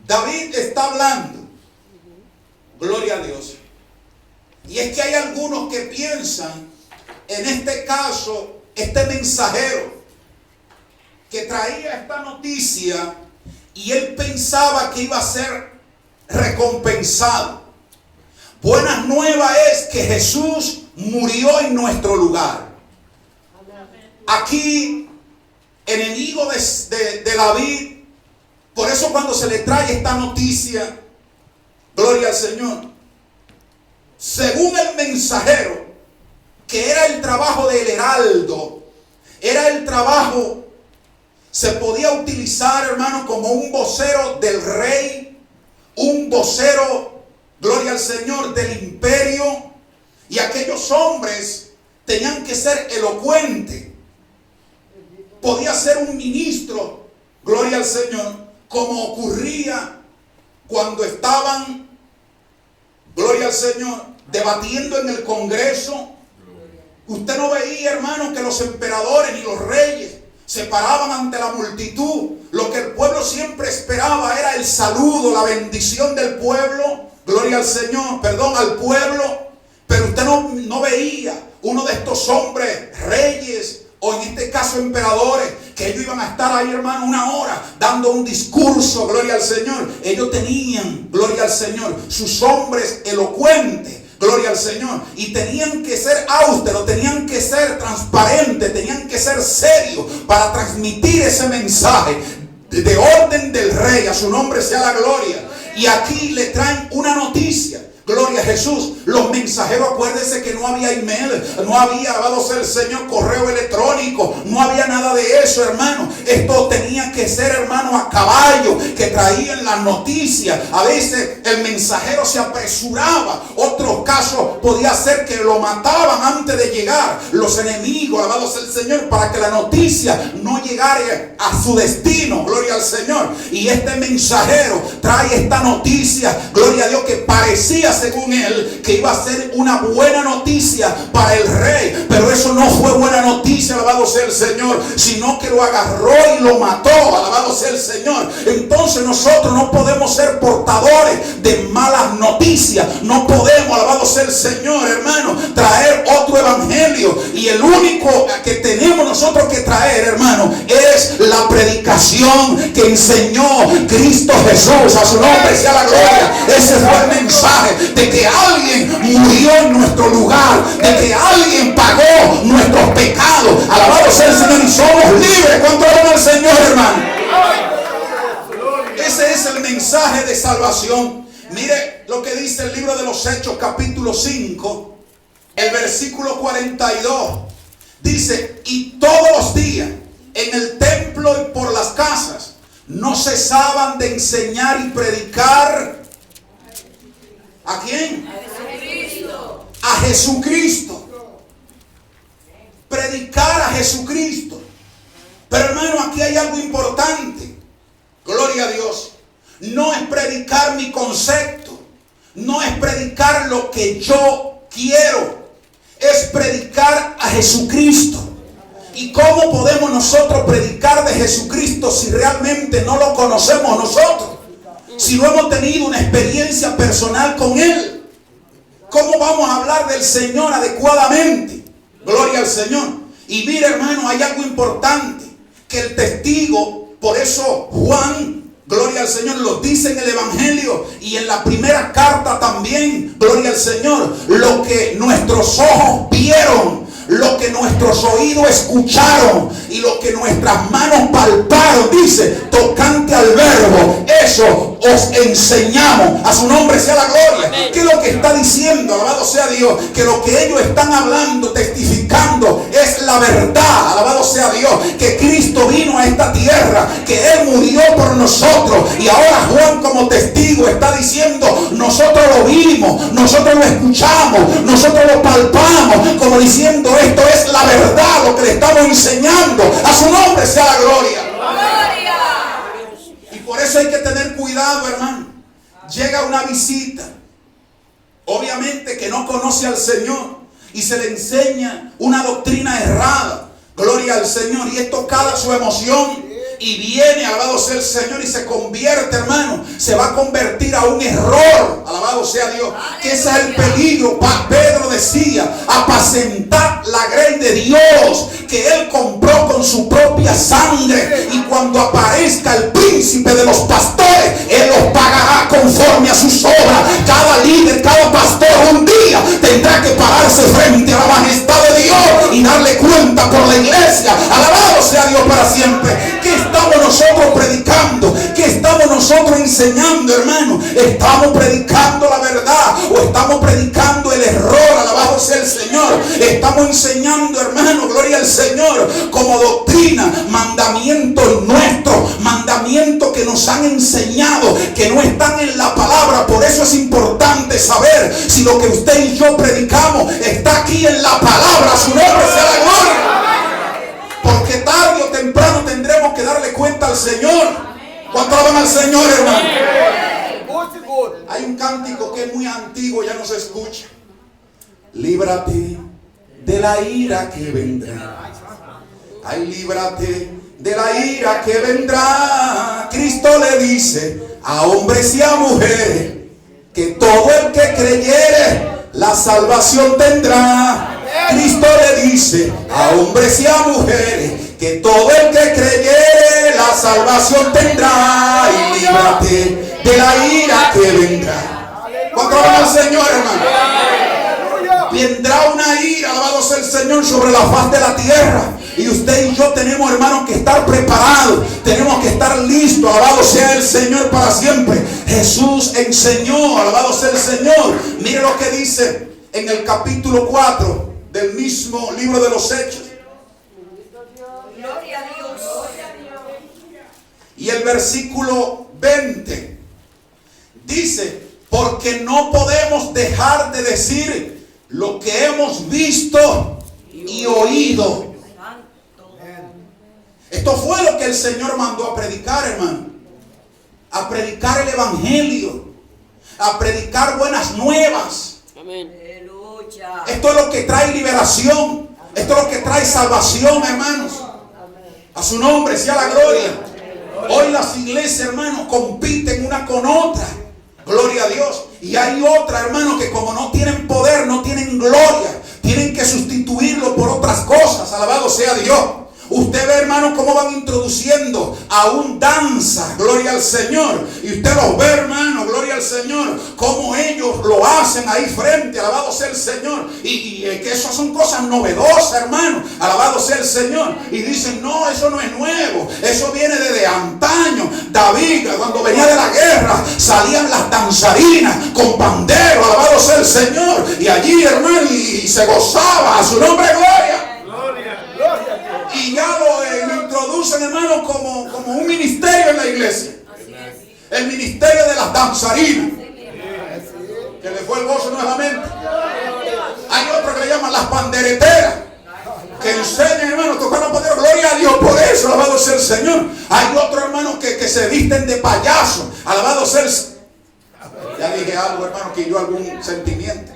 David está hablando. Gloria a Dios. Y es que hay algunos que piensan, en este caso, este mensajero que traía esta noticia y él pensaba que iba a ser recompensado. Buenas nuevas es que Jesús murió en nuestro lugar. Aquí, enemigo de David, por eso cuando se le trae esta noticia, gloria al Señor, según el mensajero, que era el trabajo del heraldo, era el trabajo, se podía utilizar, hermano, como un vocero del rey, un vocero, gloria al Señor, del imperio, y aquellos hombres tenían que ser elocuentes. Podía ser un ministro, gloria al Señor, como ocurría cuando estaban, gloria al Señor, debatiendo en el Congreso. Usted no veía, hermano, que los emperadores ni los reyes se paraban ante la multitud. Lo que el pueblo siempre esperaba era el saludo, la bendición del pueblo, gloria al Señor, perdón, al pueblo. Pero usted no veía uno de estos hombres, reyes, o en este caso emperadores, que ellos iban a estar ahí, hermano, una hora dando un discurso, gloria al Señor. Ellos tenían, gloria al Señor, sus hombres elocuentes, gloria al Señor, y tenían que ser austeros, tenían que ser transparentes, tenían que ser serios para transmitir ese mensaje de orden del rey. A su nombre sea la gloria. Y aquí le traen una noticia. Gloria a Jesús. Los mensajeros, acuérdense que no había email, no había, alabado sea el Señor, correo electrónico, no había nada de eso, hermano. Esto tenía que ser, hermano, a caballo, que traían las noticias. A veces el mensajero se apresuraba. Otros casos podía ser que lo mataban antes de llegar los enemigos, alabado sea el Señor, para que la noticia no llegara a su destino. Gloria al Señor. Y este mensajero trae esta noticia, gloria a Dios, que parecía, según él, que iba a ser una buena noticia para el rey. Pero eso no fue buena noticia, alabado sea el Señor, sino que lo agarró y lo mató, alabado sea el Señor. Entonces nosotros no podemos ser portadores de malas noticias. No podemos, alabado sea el Señor, hermano, traer otro evangelio. Y el único que tenemos nosotros que traer, hermano, es la predicación que enseñó Cristo Jesús. A su nombre sea la gloria. Ese fue el mensaje, de que alguien murió en nuestro lugar, de que alguien pagó nuestros pecados. Alabado sea el Señor, y somos libres. ¿Cuánto ama el Señor, hermano? Ese es el mensaje de salvación. Mire lo que dice el libro de los Hechos, capítulo 5, el versículo 42. Dice: y todos los días en el templo y por las casas no cesaban de enseñar y predicar. ¿A quién? A Jesucristo. A Jesucristo. Predicar a Jesucristo. Pero, hermano, aquí hay algo importante. Gloria a Dios. No es predicar mi concepto. No es predicar lo que yo quiero. Es predicar a Jesucristo. ¿Y cómo podemos nosotros predicar de Jesucristo si realmente no lo conocemos nosotros? Si no hemos tenido una experiencia personal con Él. ¿Cómo vamos a hablar del Señor adecuadamente? Gloria al Señor. Y mira, hermano, hay algo importante. Que el testigo, por eso Juan, gloria al Señor, lo dice en el Evangelio y en la primera carta también, gloria al Señor, lo que nuestros ojos vieron, lo que nuestros oídos escucharon y lo que nuestras manos palparon, dice, tocante al verbo, eso os enseñamos. A su nombre sea la gloria. ¿Qué es lo que está diciendo? Alabado sea Dios. Que lo que ellos están hablando, testificando, es la verdad. Alabado sea Dios. Que Cristo vino a esta tierra, que Él murió por nosotros. Y ahora Juan como testigo está diciendo, nosotros lo vimos, nosotros lo escuchamos, nosotros lo palpamos, como diciendo, esto es la verdad, lo que le estamos enseñando. A su nombre sea la gloria. Y por eso hay que tener cuidado, hermano. Llega una visita, obviamente que no conoce al Señor, y se le enseña una doctrina errada. Gloria al Señor. Y esto cala su emoción. Y viene, alabado sea el Señor, y se convierte, hermano. Se va a convertir a un error. Alabado sea Dios. Que ese es el peligro. Pedro decía, apacentar la grey de Dios, que Él compró con su propia sangre. Y cuando aparezca el príncipe de los pastores, Él los pagará conforme a sus obras. Cada líder, cada pastor un día tendrá que pararse frente a la majestad de Dios y darle cuenta por la iglesia. Alabado sea Dios para siempre. ¿Qué estamos nosotros predicando? ¿Qué estamos nosotros enseñando, hermano? ¿Estamos predicando la verdad o estamos predicando el error? Alabado sea el Señor. Estamos enseñando, hermano, gloria al Señor, como doctrina, mandamientos nuestros, mandamientos que nos han enseñado, que no están en la palabra. Por eso es importante saber si lo que usted y yo predicamos está aquí en la palabra. A su nombre sea la gloria. Porque tarde o temprano tendremos que darle cuenta al Señor. ¿Cuánto alaban al Señor, hermano? Hay un cántico que es muy antiguo, ya no se escucha. Líbrate de la ira que vendrá. Ay, líbrate de la ira que vendrá. Cristo le dice a hombres y a mujeres que todo el que creyere la salvación tendrá. Cristo le dice a hombres y a mujeres que todo el que creyere la salvación tendrá. Y líbrate de la ira que vendrá. ¿Cuánto alaban al Señor, hermano? Vendrá una ira, alabado sea el Señor, sobre la faz de la tierra. Y usted y yo tenemos, hermanos, que estar preparados. Tenemos que estar listos. Alabado sea el Señor para siempre. Jesús enseñó, alabado sea el Señor. Mire lo que dice en el capítulo 4 del mismo libro de los Hechos. Gloria a Dios. Y el versículo 20 dice, porque no podemos dejar de decir lo que hemos visto y oído. Esto fue lo que el Señor mandó a predicar, hermano. A predicar el evangelio. A predicar buenas nuevas. Amén. Aleluya. Esto es lo que trae liberación. Esto es lo que trae salvación, hermanos. A su nombre sea la gloria. Hoy las iglesias, hermanos, compiten una con otra. Gloria a Dios. Y hay otra, hermanos, que como no tienen poder, no tienen gloria, tienen que sustituirlo por otras cosas. Alabado sea Dios. Usted ve, hermano, cómo van introduciendo aún danza, gloria al Señor. Y usted los ve, hermano, gloria al Señor, cómo ellos lo hacen ahí frente, alabado sea el Señor. Y que eso son cosas novedosas, hermano, alabado sea el Señor. Y dicen, no, eso no es nuevo, eso viene desde antaño. David, cuando venía de la guerra, salían las danzarinas con pandero, alabado sea el Señor. Y allí, hermano, y se gozaba, a su nombre, gloria. Y ya lo introducen, hermano, como un ministerio en la iglesia. El ministerio de las danzarinas. Que le fue el gozo nuevamente. Hay otro que le llaman las pandereteras, que enseñan, hermano, a tocar los panderos. Gloria a Dios por eso, alabado sea el Señor. Hay otros, hermanos, que se visten de payaso. Alabado sea el Señor. Ya dije algo, hermano, que yo algún sentimiento.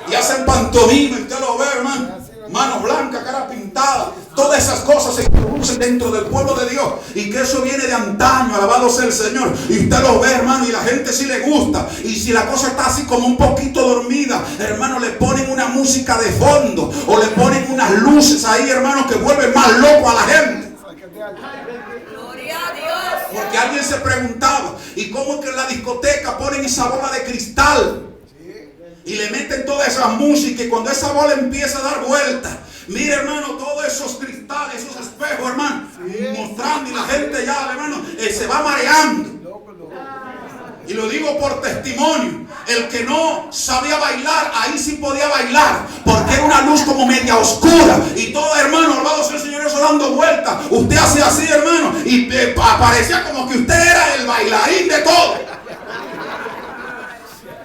Y hacen pantomima, y usted lo ve, hermano. Manos blancas, cara pintada. Todas esas cosas se introducen dentro del pueblo de Dios. Y que eso viene de antaño, alabado sea el Señor. Y usted lo ve, hermano, y la gente sí le gusta. Y si la cosa está así como un poquito dormida, hermano, le ponen una música de fondo. O le ponen unas luces ahí, hermano, que vuelven más loco a la gente. Gloria a Dios. Porque alguien se preguntaba, ¿y cómo es que en la discoteca ponen esa bola de cristal? Y le meten toda esa música, y cuando esa bola empieza a dar vueltas, mire, hermano, todos esos cristales, esos espejos, hermano, mostrando, y la gente ya, hermano, se va mareando. Y lo digo por testimonio. El que no sabía bailar, ahí sí podía bailar, porque era una luz como media oscura. Y todo, hermano, alabado sea el Señor, eso dando vueltas. Usted hacía así, hermano, y parecía como que usted era el bailarín de todo.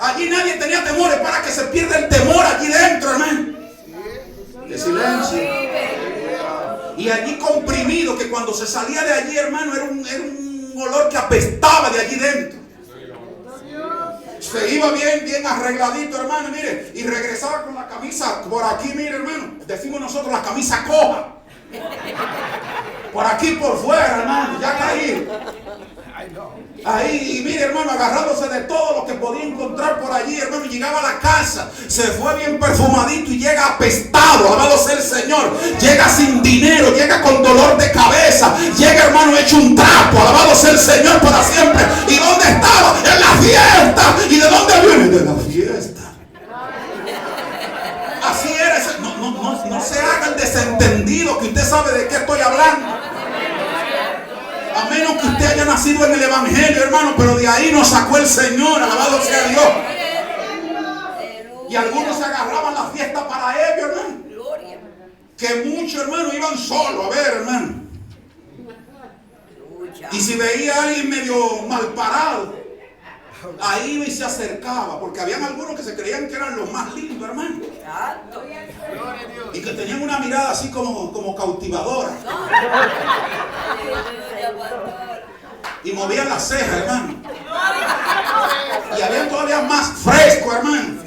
Allí nadie tenía temores, para que se pierda el temor allí dentro, hermano. De silencio. Y allí comprimido, que cuando se salía de allí, hermano, era un olor que apestaba de allí dentro. Se iba bien arregladito, hermano, mire, y regresaba con la camisa por aquí, mire, hermano, decimos nosotros la camisa coja. Por aquí por fuera, hermano, ya caí. Ahí, y mire, hermano, agarrándose de todo lo que podía encontrar por allí, hermano, llegaba a la casa, se fue bien perfumadito y llega apestado, alabado sea el Señor. Llega sin dinero, llega con dolor de cabeza, llega, hermano, hecho un trapo, alabado sea el Señor para siempre. ¿Y dónde estaba? En la fiesta. ¿Y de dónde viene? De la fiesta. Así era. No se haga el desentendido, que usted sabe de qué estoy hablando. A menos que usted haya nacido en el Evangelio, hermano, pero de ahí nos sacó el Señor, alabado sea Dios. Y algunos se agarraban la fiesta para ellos, hermano. Que muchos, hermano, iban solos a ver, hermano. Y si veía a alguien medio mal parado, ahí iba y se acercaba, porque habían algunos que se creían que eran los más lindos, hermano. Y que tenían una mirada así como cautivadora. Y movían las cejas, hermano. Y había todavía más fresco, hermano,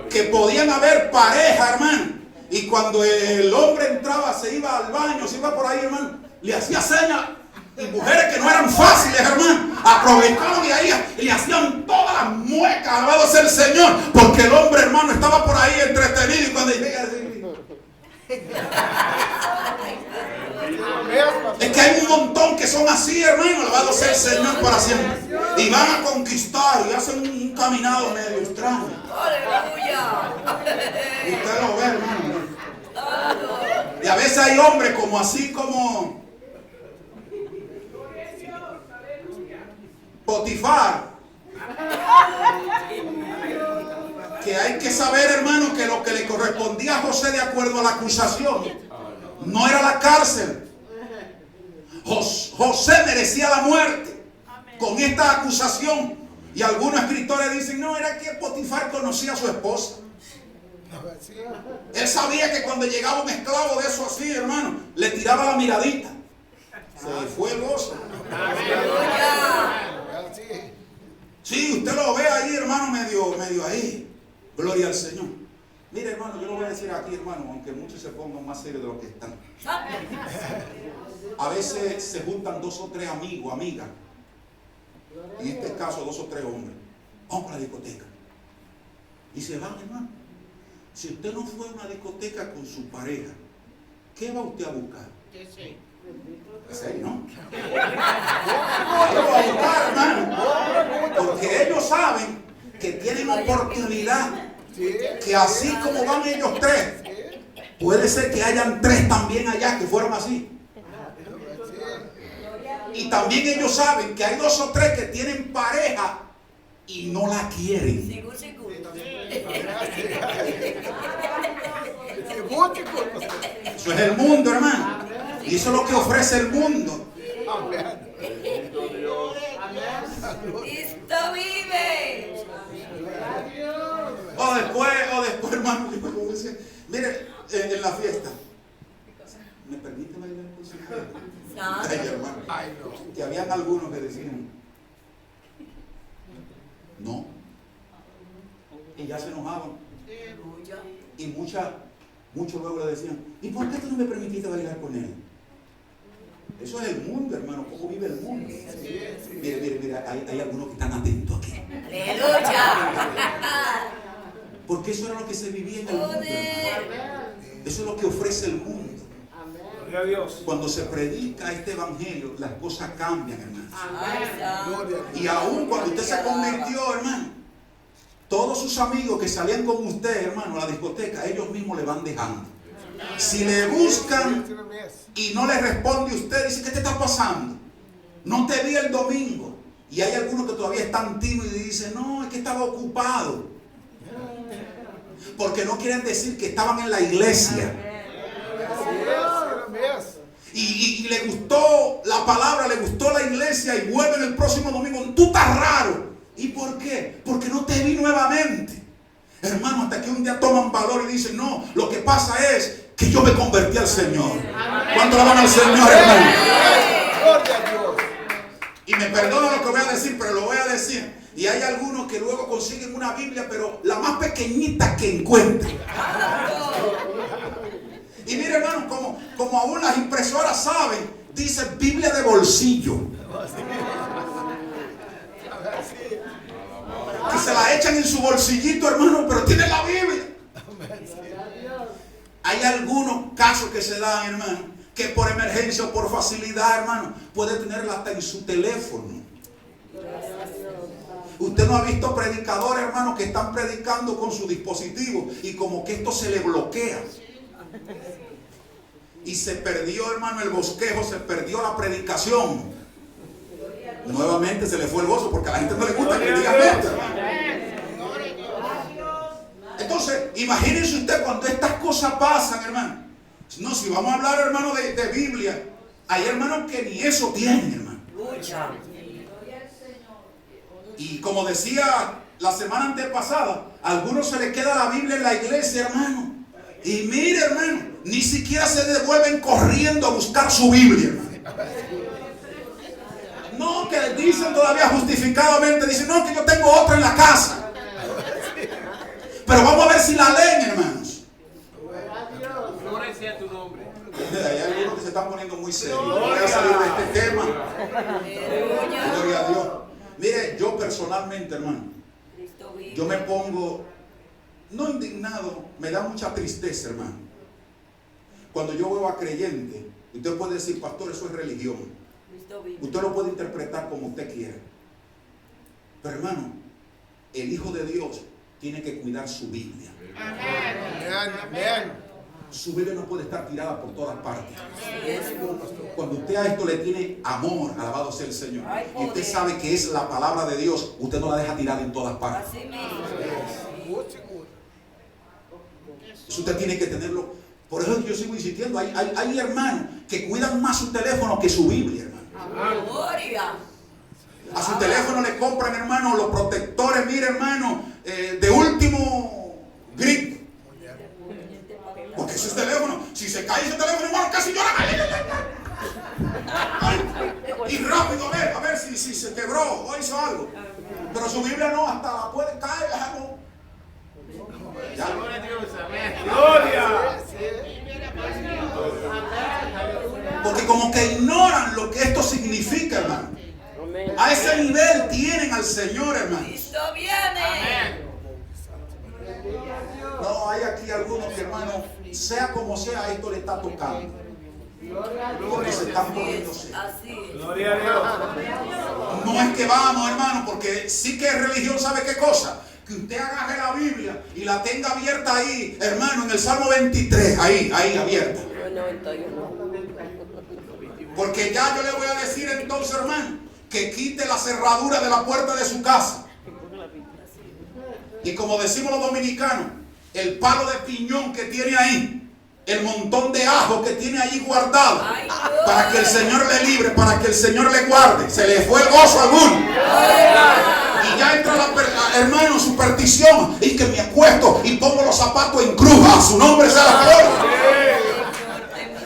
que podían haber pareja, hermano. Y cuando el hombre entraba, se iba al baño, se iba por ahí, hermano, le hacía señas. Y mujeres que no eran fáciles, hermano, aprovechaban y ahí le hacían todas las muecas, alabado sea el Señor, porque el hombre, hermano, estaba por ahí entretenido. Y cuando llega así, es que hay un montón que son así, hermano, alabado sea el Señor para siempre. Y van a conquistar y hacen un caminado medio extraño. Aleluya. Y usted lo ve, hermano. Y a veces hay hombres como así como Potifar, que hay que saber, hermano, que lo que le correspondía a José de acuerdo a la acusación no era la cárcel. José merecía la muerte con esta acusación. Y algunos escritores dicen, no, era que Potifar conocía a su esposa. Él sabía que cuando llegaba un esclavo de eso así, hermano, le tiraba la miradita. Se le fue el gozo. Sí, usted lo ve ahí, hermano, medio ahí. Gloria al Señor. Mire, hermano, yo lo voy a decir aquí, hermano, aunque muchos se pongan más serios de lo que están. A veces se juntan 2 o 3 amigos, amigas. En este caso, 2 o 3 hombres. Vamos a la discoteca. Y se van, hermano. Si usted no fue a una discoteca con su pareja, ¿qué va usted a buscar? ¿En serio, no? ¿Qué va a buscar, hermano? Porque ellos saben que tienen oportunidad, que así como van ellos 3, puede ser que hayan 3 también allá que fueron así. Y también ellos saben que hay 2 o 3 que tienen pareja y no la quieren. Eso es el mundo, hermano. Y eso es lo que ofrece el mundo. Cristo vive. O después, hermano, mire, en la fiesta, ¿me permite bailar con su mujer? Ay, hermano. Que habían algunos que decían, no. Y ya se enojaban. Y muchas muchos luego le decían, ¿y por qué tú no me permitiste bailar con él? Eso es el mundo, hermano, cómo vive el mundo. Mire, hay algunos que están atentos aquí. Aleluya. Porque eso era lo que se vivía en el mundo, hermano. Eso es lo que ofrece el mundo. Gloria a Dios. Cuando se predica este evangelio, las cosas cambian, hermano. Amén. Y aún cuando usted se convirtió, hermano, todos sus amigos que salían con usted, hermano, a la discoteca, ellos mismos le van dejando. Si le buscan y no le responde usted, dice, ¿qué te está pasando? No te vi el domingo. Y hay algunos que todavía están tímidos y dicen, no, es que estaba ocupado. Porque no quieren decir que estaban en la iglesia. Y le gustó la palabra, le gustó la iglesia y vuelven el próximo domingo. Tú estás raro. ¿Y por qué? Porque no te vi nuevamente. Hermano, hasta que un día toman valor y dicen, no, lo que pasa es que yo me convertí al Señor. ¿Cuánto le van al Señor, hermano? Y me perdona lo que voy a decir, pero lo voy a decir. Y hay algunos que luego consiguen una Biblia, pero la más pequeñita que encuentren. Y mire, hermano, como aún las impresoras saben, dice Biblia de bolsillo. Que se la echan en su bolsillito, hermano, pero tiene la Biblia. Hay algunos casos que se dan, hermano, que por emergencia o por facilidad, hermano, puede tenerla hasta en su teléfono. Usted no ha visto predicadores, hermano, que están predicando con su dispositivo y como que esto se le bloquea. Y se perdió, hermano, el bosquejo, se perdió la predicación. Nuevamente se le fue el gozo porque a la gente no le gusta que le digan esto. Entonces, imagínense usted cuando estas cosas pasan, hermano. No, si vamos a hablar, hermano, de Biblia, hay hermanos que ni eso tienen, hermano. Y como decía la semana antepasada, a algunos se les queda la Biblia en la iglesia, hermano. Y mire, hermano, ni siquiera se devuelven corriendo a buscar su Biblia, hermano. No, que dicen todavía justificadamente, dicen, no, que yo tengo otra en la casa. Pero vamos a ver si la leen, hermanos. Gloria sea tu nombre. Hay algunos que se están poniendo muy serios. No voy a salir de este tema. Gloria a Dios. Mire, yo personalmente, hermano, yo me pongo, no indignado, me da mucha tristeza, hermano. Cuando yo veo a creyentes, usted puede decir, pastor, eso es religión. Usted lo puede interpretar como usted quiera. Pero, hermano, el Hijo de Dios tiene que cuidar su Biblia. Amén. Su Biblia no puede estar tirada por todas partes. Cuando usted a esto le tiene amor, alabado sea el Señor, y usted sabe que es la palabra de Dios, usted no la deja tirada en todas partes. Eso usted tiene que tenerlo. Por eso yo sigo insistiendo, hay hermanos que cuidan más su teléfono que su Biblia, hermano. A su teléfono le compran, hermano, los protectores, mire, hermano, de último grito. Porque ese teléfono, si se cae ese teléfono, hermano, casi llora. Y rápido, a ver si se quebró o hizo algo. Pero su Biblia no, hasta la puede caer. Gloria a Dios. Amén. Gloria. Porque como que ignoran lo que esto significa, hermano. A ese nivel tienen al Señor, hermano. Cristo viene. No, hay aquí algunos que, hermano, sea como sea, esto le está tocando. Porque se están poniendo serios. Gloria a Dios. No es que vamos, hermano, porque sí que es religión, ¿sabe qué cosa? Que usted agarre la Biblia y la tenga abierta ahí, hermano, en el Salmo 23, ahí abierta. Porque ya yo le voy a decir entonces, hermano, que quite la cerradura de la puerta de su casa. Y como decimos los dominicanos, el palo de piñón que tiene ahí, el montón de ajo que tiene ahí guardado, para que el Señor le libre, para que el Señor le guarde. Se le fue el gozo a alguno. Y ya entra la hermano, superstición, y que me acuesto y pongo los zapatos en cruz. A su nombre sea la gloria.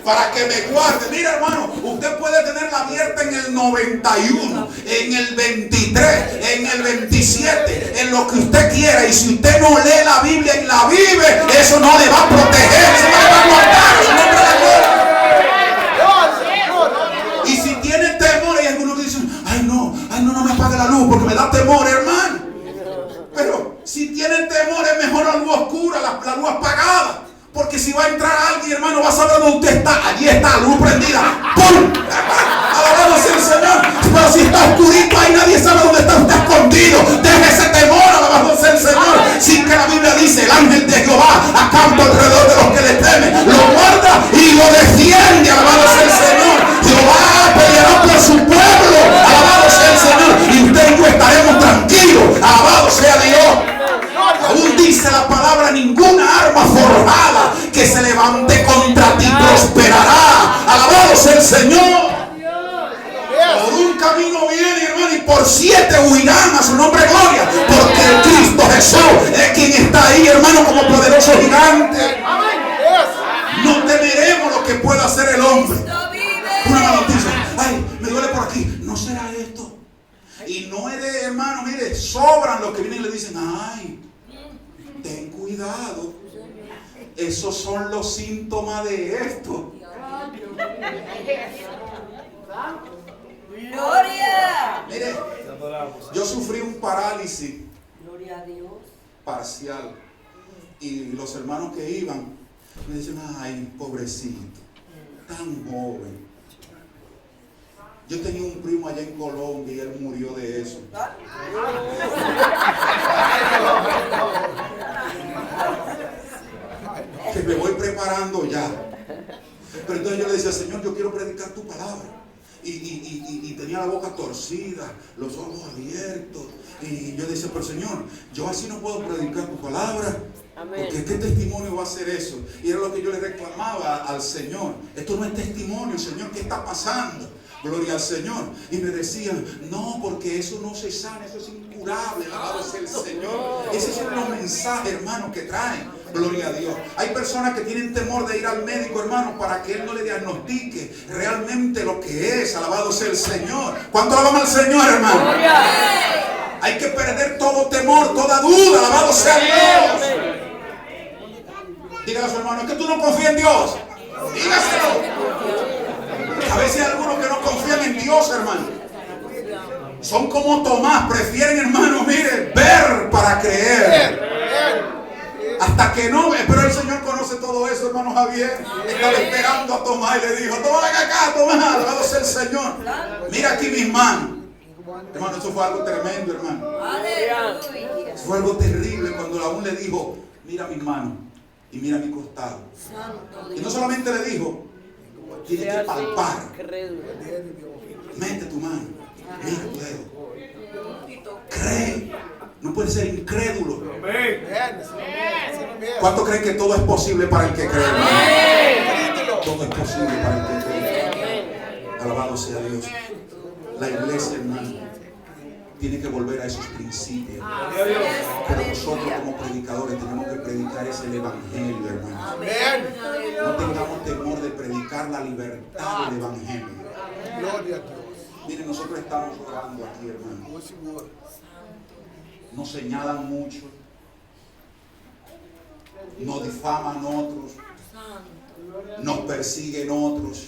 para que me guarde. Mira, hermano, usted puede tenerla abierta en el 91, en el 23, en el 27, en lo que usted quiera. Y si usted no lee la Biblia y la vive, eso no le va a proteger, eso no le va a guardar. Eso no y si tiene temor, hay algunos que dicen, ay no, no me apague la luz porque me da temor, hermano. Pero si tiene temor, es mejor la luz oscura, la luz apagada. Porque si va a entrar alguien, hermano, va a saber dónde usted está. Allí está, luz prendida. ¡Pum! Alabado sea el Señor. Pero si está oscurito, ahí nadie sabe dónde está usted escondido. Deje ese temor, alabado sea el Señor. Sin que la Biblia dice, el ángel de Jehová acampa alrededor de los que le temen. Lo guarda y lo defiende, alabado sea el Señor. Jehová peleará por su pueblo, alabado sea el Señor. Y usted y yo estaremos tranquilos, alabado sea Dios. Aún dice la palabra, ninguna arma forjada que se levante contra ti prosperará. Alabado sea el Señor. Por un camino viene, hermano, y por 7 huirán a su nombre gloria. Porque el Cristo Jesús es quien está ahí, hermano, como poderoso gigante. No temeremos lo que pueda hacer el hombre. Una mala noticia. Ay, me duele por aquí. ¿No será esto? Y no es de, hermano, mire, sobran los que vienen y le dicen, ay, ten cuidado, esos son los síntomas de esto. Gloria. Mire, yo sufrí un parálisis Gloria a Dios. parcial y los hermanos que iban me dicen, ay, pobrecito, tan joven. Yo tenía un primo allá en Colombia y él murió de eso. Que me voy preparando ya. Pero entonces yo le decía, Señor, yo quiero predicar tu palabra. Y tenía la boca torcida, los ojos abiertos. Y yo decía, pero Señor, yo así no puedo predicar tu palabra. Porque ¿qué testimonio va a ser eso? Y era lo que yo le reclamaba al Señor. Esto no es testimonio, Señor, ¿qué está pasando? Gloria al Señor. Y me decían, no, porque eso no se sana, eso es incurable. Alabado sea el Señor. Esos son los mensajes, hermano, que traen. Gloria a Dios. Hay personas que tienen temor de ir al médico, hermano, para que él no le diagnostique realmente lo que es. Alabado sea el Señor. ¿Cuánto alaban al Señor, hermano? Hay que perder todo temor, toda duda. Alabado sea Dios. Dígale a su hermano, es que tú no confías en Dios. Dígaselo. A veces hay algunos que no confían en Dios, hermano. Son como Tomás, prefieren, hermano, mire, ver para creer. Hasta que no ve, pero el Señor conoce todo eso, hermano Javier. Estaba esperando a Tomás y le dijo, toma acá, Tomás, alabado sea el Señor. Mira aquí mis manos. Hermano, eso fue algo tremendo, hermano. Aleluya. Fue algo terrible cuando aún le dijo, mira mis manos y mira mi costado. Y no solamente le dijo, tienes que palpar. Mete tu mano, mira tu dedo. Cree. No puede ser incrédulo. ¿Cuánto creen que todo es posible para el que cree? Todo es posible para el que cree. Alabado sea Dios. La iglesia, hermano, tiene que volver a esos principios. Pero nosotros como predicadores tenemos que predicar ese evangelio, hermano. No tengamos temor de predicar la libertad del evangelio. Miren, nosotros estamos orando aquí, hermano. Nos señalan mucho, nos difaman otros, nos persiguen otros.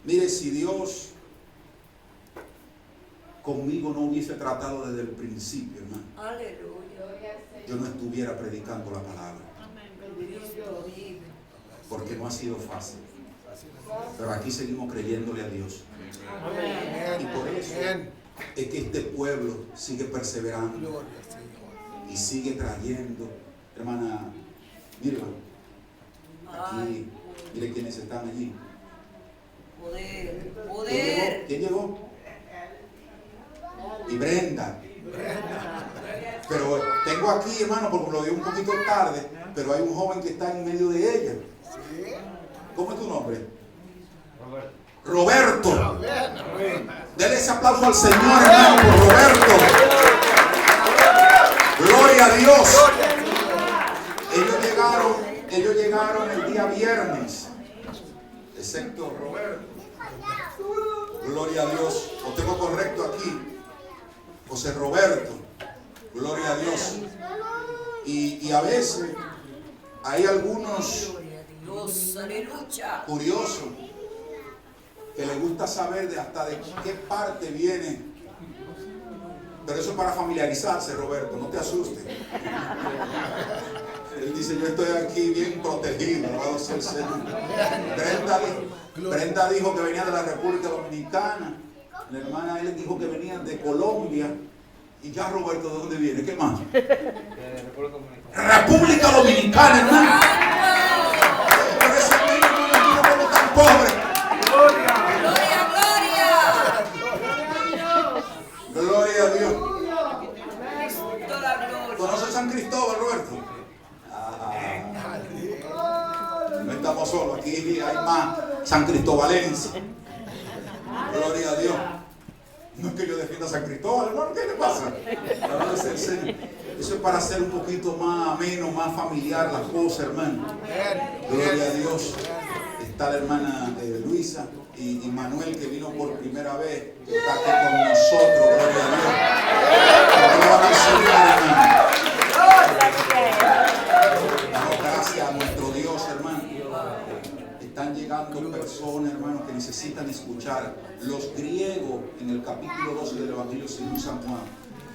Mire, si Dios conmigo no hubiese tratado desde el principio, hermano, yo no estuviera predicando la palabra. Porque no ha sido fácil. Pero aquí seguimos creyéndole a Dios. Y por eso es que este pueblo sigue perseverando y sigue trayendo, hermana, mire, aquí, mire quienes están allí. Poder. ¿Quién llegó? Y Brenda. Pero tengo aquí, hermano, porque lo dio un poquito tarde, pero hay un joven que está en medio de ella. ¿Cómo es tu nombre? Roberto. Dele ese aplauso al Señor, hermano, por Roberto. Gloria a Dios. Ellos llegaron el día viernes. excepto Roberto. Gloria a Dios. Lo tengo correcto aquí. José Roberto. Gloria a Dios. Y a veces hay algunos Dios, aleluya. curiosos que les gusta saber hasta de qué parte viene. Pero eso es para familiarizarse, Roberto, no te asustes. Él dice, yo estoy aquí bien protegido, alabado sea el Señor. Brenda dijo que venía de la República Dominicana. La hermana él dijo que venía de Colombia. Y ya Roberto, ¿de dónde viene? ¿Qué más? República Dominicana, hermano. Por eso no somos tan pobres. Gloria, gloria. Gloria a Dios. Cristo la gloria. ¿Conoces San Cristóbal, Roberto? No estamos solos, aquí hay más San Cristobalense. Gloria a Dios. No es que yo defienda a San Cristóbal, hermano, ¿qué le pasa? Alabado sea el Señor. Eso es para hacer un poquito más ameno, más familiar las cosas, hermano. Gloria a Dios. Está la hermana Luisa y Manuel, que vino por primera vez, que está aquí con nosotros. Gloria a Dios. ¿Cómo van a enseñar, hermano? Damos gracias a nuestro Dios, hermano. Están llegando personas, hermano, que necesitan escuchar. Los griegos, en el capítulo 12 del Evangelio según San Juan,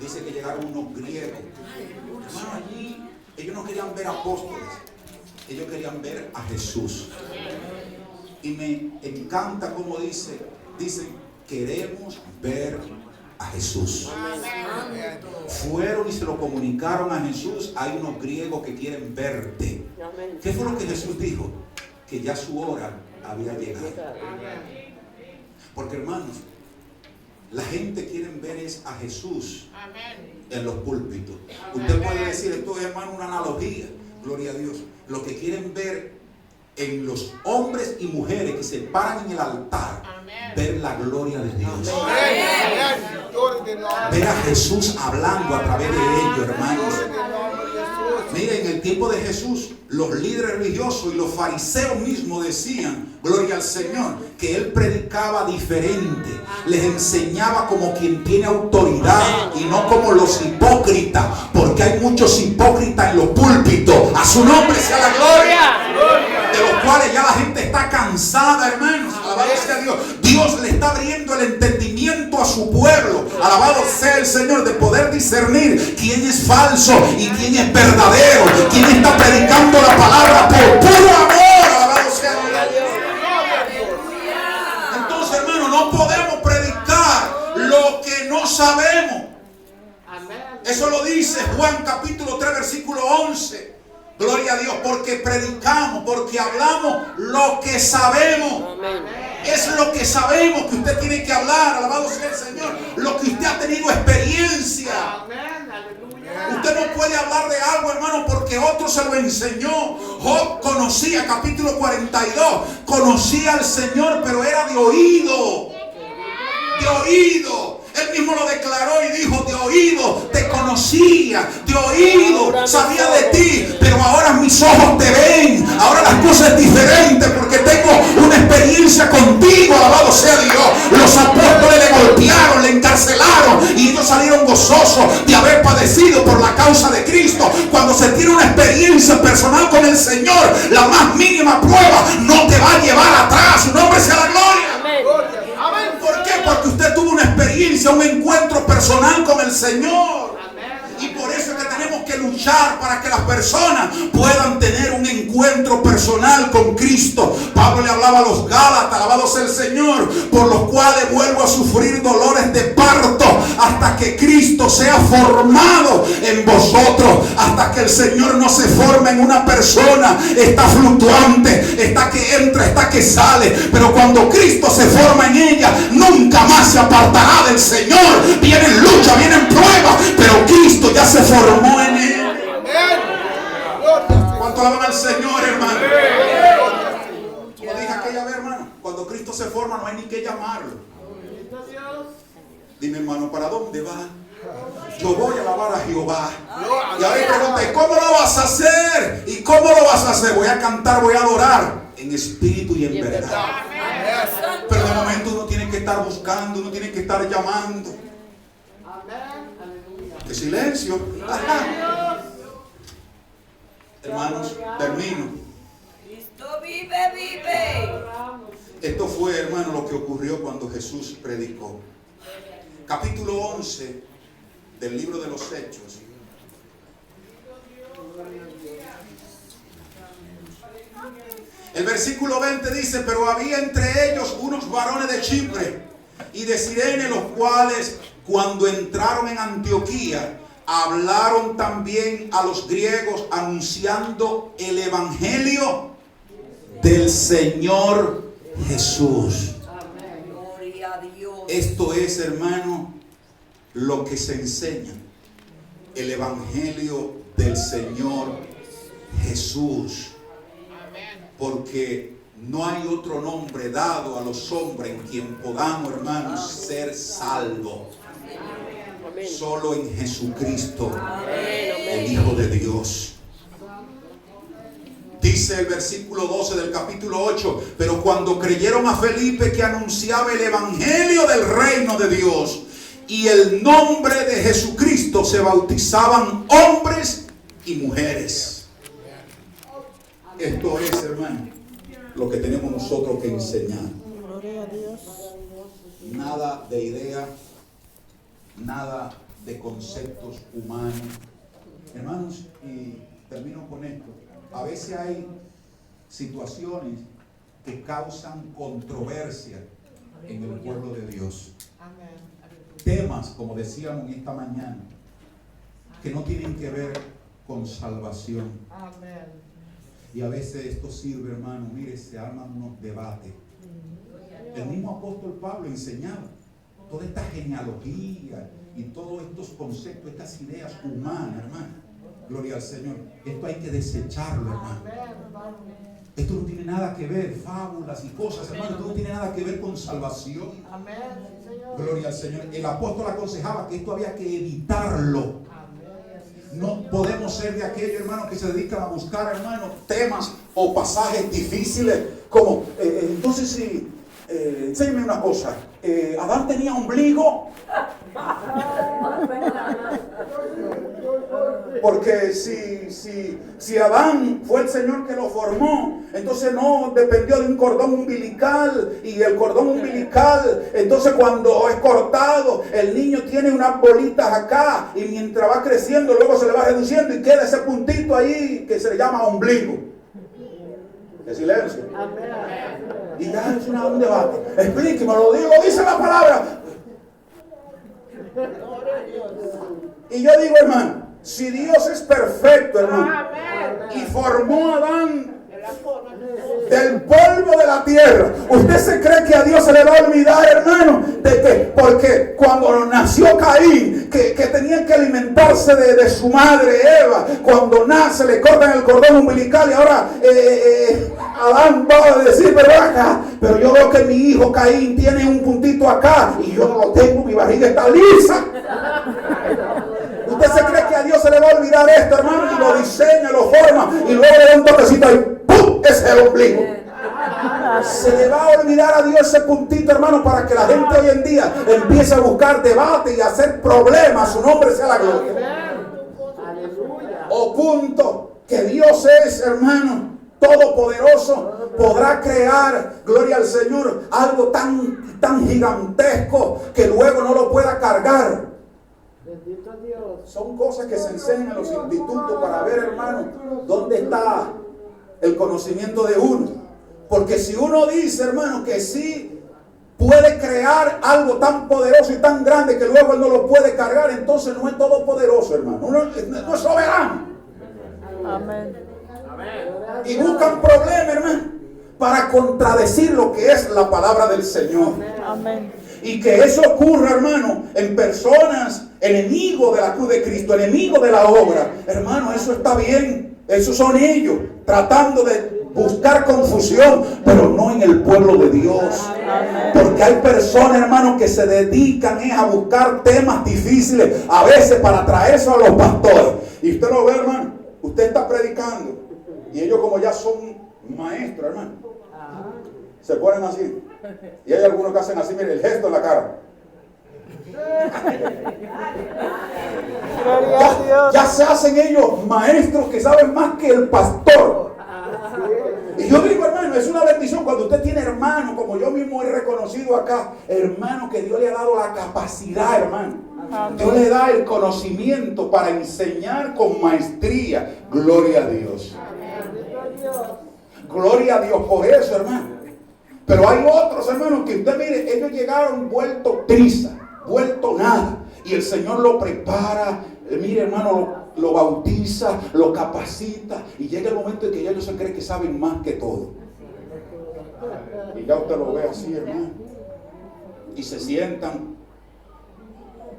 dice que llegaron unos griegos. Hermano, allí ellos no querían ver apóstoles, ellos querían ver a Jesús. Y me encanta como dicen, queremos ver a Jesús. Fueron y se lo comunicaron a Jesús. Hay unos griegos que quieren verte. ¿Qué fue lo que Jesús dijo? Que ya su hora había llegado. Porque, hermanos, la gente quiere ver es a Jesús en los púlpitos. Usted puede decir, esto es, hermano, una analogía. Gloria a Dios. Lo que quieren ver en los hombres y mujeres que se paran en el altar, ver la gloria de Dios. Ver a Jesús hablando a través de ellos, hermanos. Mira, en el tiempo de Jesús, los líderes religiosos y los fariseos mismos decían, gloria al Señor, que Él predicaba diferente, les enseñaba como quien tiene autoridad y no como los hipócritas, porque hay muchos hipócritas en los púlpitos. A su nombre sea la gloria. De los cuales ya la gente está cansada, hermanos. Alabado sea Dios. Dios le está abriendo el entendimiento a su pueblo. Alabado sea el Señor, de poder discernir quién es falso y quién es verdadero, quién está predicando la palabra por puro amor. Alabado sea Dios. Entonces, hermano, no podemos predicar lo que no sabemos. Eso lo dice Juan capítulo 3 versículo 11. Gloria a Dios, porque predicamos, porque hablamos lo que sabemos. Es lo que sabemos que usted tiene que hablar. Alabado sea el Señor. Lo que usted ha tenido experiencia. Usted no puede hablar de algo, hermano, porque otro se lo enseñó. Job conocía, capítulo 42, conocía al Señor, pero era de oído. De oído. Él mismo lo declaró y dijo, de oído te conocía, de oído sabía de ti, pero ahora mis ojos te ven. Ahora las cosas es diferente porque tengo una experiencia contigo. Alabado sea Dios. Los apóstoles le golpearon, le encarcelaron y ellos salieron gozosos de haber padecido por la causa de Cristo. Cuando se tiene una experiencia personal con el Señor, la más mínima prueba no te va a llevar atrás. Su nombre sea la gloria. ¿Por qué? Porque usted tuvo una experiencia, un encuentro personal con el Señor. Y por eso es que tenemos que luchar para que las personas puedan tener un encuentro personal con Cristo. Pablo le hablaba a los Gálatas, alabado sea el Señor, por los cuales vuelvo a sufrir dolores de parto hasta que Cristo sea formado en vosotros. Hasta que el Señor no se forme en una persona, está fluctuante, está que entra, está que sale, pero cuando Cristo se forma en ella, nunca más se apartará del Señor. Vienen lucha, vienen pruebas, pero Cristo ya se formó en él. ¿Cuánto alaban al Señor, hermano? Como dije aquella vez, hermano, cuando Cristo se forma no hay ni que llamarlo. Dime, hermano, ¿para dónde va? Yo voy a alabar a Jehová. Y ahora pregunté, ¿cómo lo vas a hacer? ¿Y cómo lo vas a hacer? Voy a cantar, voy a adorar en espíritu y en verdad. Pero de momento uno tiene que estar buscando, uno tiene que estar llamando. ¡Qué silencio! Ajá. Hermanos, termino. Cristo vive, vive. Esto fue, hermano, lo que ocurrió cuando Jesús predicó. Capítulo 11 del libro de los Hechos. El versículo 20 dice: pero había entre ellos unos varones de Chipre y de Cirene, los cuales, cuando entraron en Antioquía, hablaron también a los griegos, anunciando el evangelio del Señor Jesús. Gloria a Dios. Esto es, hermano, lo que se enseña: el evangelio del Señor Jesús. Porque no hay otro nombre dado a los hombres en quien podamos, hermanos, ser salvos. Solo en Jesucristo, el Hijo de Dios. Dice el versículo 12 del capítulo 8: pero cuando creyeron a Felipe, que anunciaba el evangelio del reino de Dios y el nombre de Jesucristo, se bautizaban hombres y mujeres. Esto es, hermano, lo que tenemos nosotros que enseñar. Nada de idea, nada de conceptos humanos. Hermanos, y termino con esto. A veces hay situaciones que causan controversia en el pueblo de Dios. Temas, como decíamos en esta mañana, que no tienen que ver con salvación. Y a veces esto sirve, hermano, mire, se arman unos debates. El mismo apóstol Pablo enseñaba toda esta genealogía y todos estos conceptos, estas ideas humanas, hermano. Gloria al Señor. Esto hay que desecharlo, hermano. Esto no tiene nada que ver, fábulas y cosas, hermano. Esto no tiene nada que ver con salvación. Gloria al Señor. El apóstol aconsejaba que esto había que evitarlo. No podemos ser de aquellos, hermanos, que se dedican a buscar, hermanos, temas o pasajes difíciles como, entonces sí, enséñame una cosa, Adán tenía ombligo. Porque si Adán fue el Señor que lo formó, entonces no dependió de un cordón umbilical, y el cordón umbilical, entonces cuando es cortado, el niño tiene unas bolitas acá, y mientras va creciendo luego se le va reduciendo y queda ese puntito ahí que se le llama ombligo. De silencio. Y ya es un debate. Explíqueme, lo dice la palabra. Y yo digo, hermano, si Dios es perfecto, hermano, y formó a Adán del polvo de la tierra, ¿usted se cree que a Dios se le va a olvidar, hermano? De que, porque cuando nació Caín, que tenía que alimentarse de su madre Eva, cuando nace le cortan el cordón umbilical, y ahora Adán va a decir, pero yo veo que mi hijo Caín tiene un puntito acá y yo no lo tengo, mi barriga está lisa. ¿Usted se cree que a Dios se le va a olvidar esto, hermano? Y lo diseña, lo forma, y luego le da un toquecito y ¡pum! Ese es el ombligo. Se le va a olvidar a Dios ese puntito, hermano, para que la gente hoy en día empiece a buscar debate y a hacer problemas. Su nombre sea la gloria. O punto que Dios es, hermano, todopoderoso, podrá crear, gloria al Señor, algo tan gigantesco que luego no lo pueda cargar. Son cosas que se enseñan en los institutos para ver, hermano, dónde está el conocimiento de uno. Porque si uno dice, hermano, que sí puede crear algo tan poderoso y tan grande que luego él no lo puede cargar, entonces no es todopoderoso, hermano. Uno no es soberano. Amén. Y buscan problemas, hermano, para contradecir lo que es la palabra del Señor. Amén. Y que eso ocurra, hermano, en personas enemigos de la cruz de Cristo, enemigos de la obra. Hermano, eso está bien. Esos son ellos tratando de buscar confusión, pero no en el pueblo de Dios. Porque hay personas, hermano, que se dedican a buscar temas difíciles, a veces para traerse a los pastores. Y usted lo ve, hermano, usted está predicando y ellos, como ya son maestros, hermano, Se ponen así. Y hay algunos que hacen así, mire, el gesto en la cara. Gloria a Dios. Ya se hacen ellos maestros que saben más que el pastor. Y yo digo, hermano, es una bendición cuando usted tiene hermanos, como yo mismo he reconocido acá, hermano, que Dios le ha dado la capacidad, hermano. Dios le da el conocimiento para enseñar con maestría. Gloria a Dios. Gloria a Dios por eso, hermano. Pero hay otros, hermanos, que usted mire, ellos llegaron vuelto triza, vuelto nada. Y el Señor lo prepara, mire, hermano, lo bautiza, lo capacita. Y llega el momento en que ya ellos se creen que saben más que todo. Y ya usted lo ve así, hermano. Y se sientan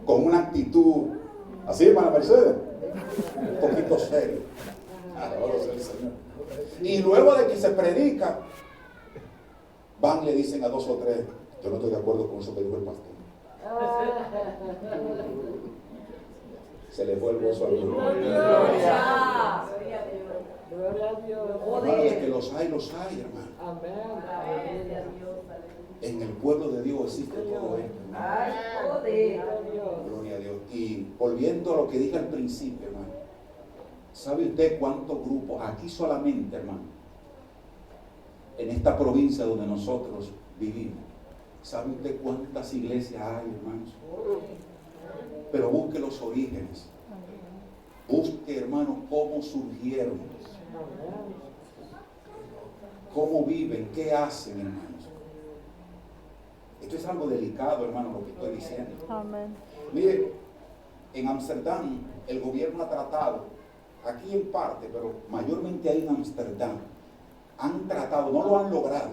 con una actitud, así, hermana Mercedes, un poquito serio. Alabado sea el Señor. Y luego de que se predica, van y le dicen a 2 o 3, yo no estoy de acuerdo con eso que dijo el pastor. Se le fue el gozo al mundo. Hermano, de que los hay, hermano. En el pueblo de Dios existe todo esto. Gloria a Dios. Y volviendo a lo que dije al principio, hermano, ¿sabe usted cuántos grupos? Aquí solamente, hermano, en esta provincia donde nosotros vivimos, ¿sabe usted cuántas iglesias hay, hermanos? Pero busque los orígenes. Busque, hermano, cómo surgieron. Cómo viven, qué hacen, hermanos. Esto es algo delicado, hermano, lo que estoy diciendo. Amén. Mire, en Amsterdam el gobierno ha tratado, aquí en parte, pero mayormente ahí en Amsterdam, han tratado, no lo han logrado,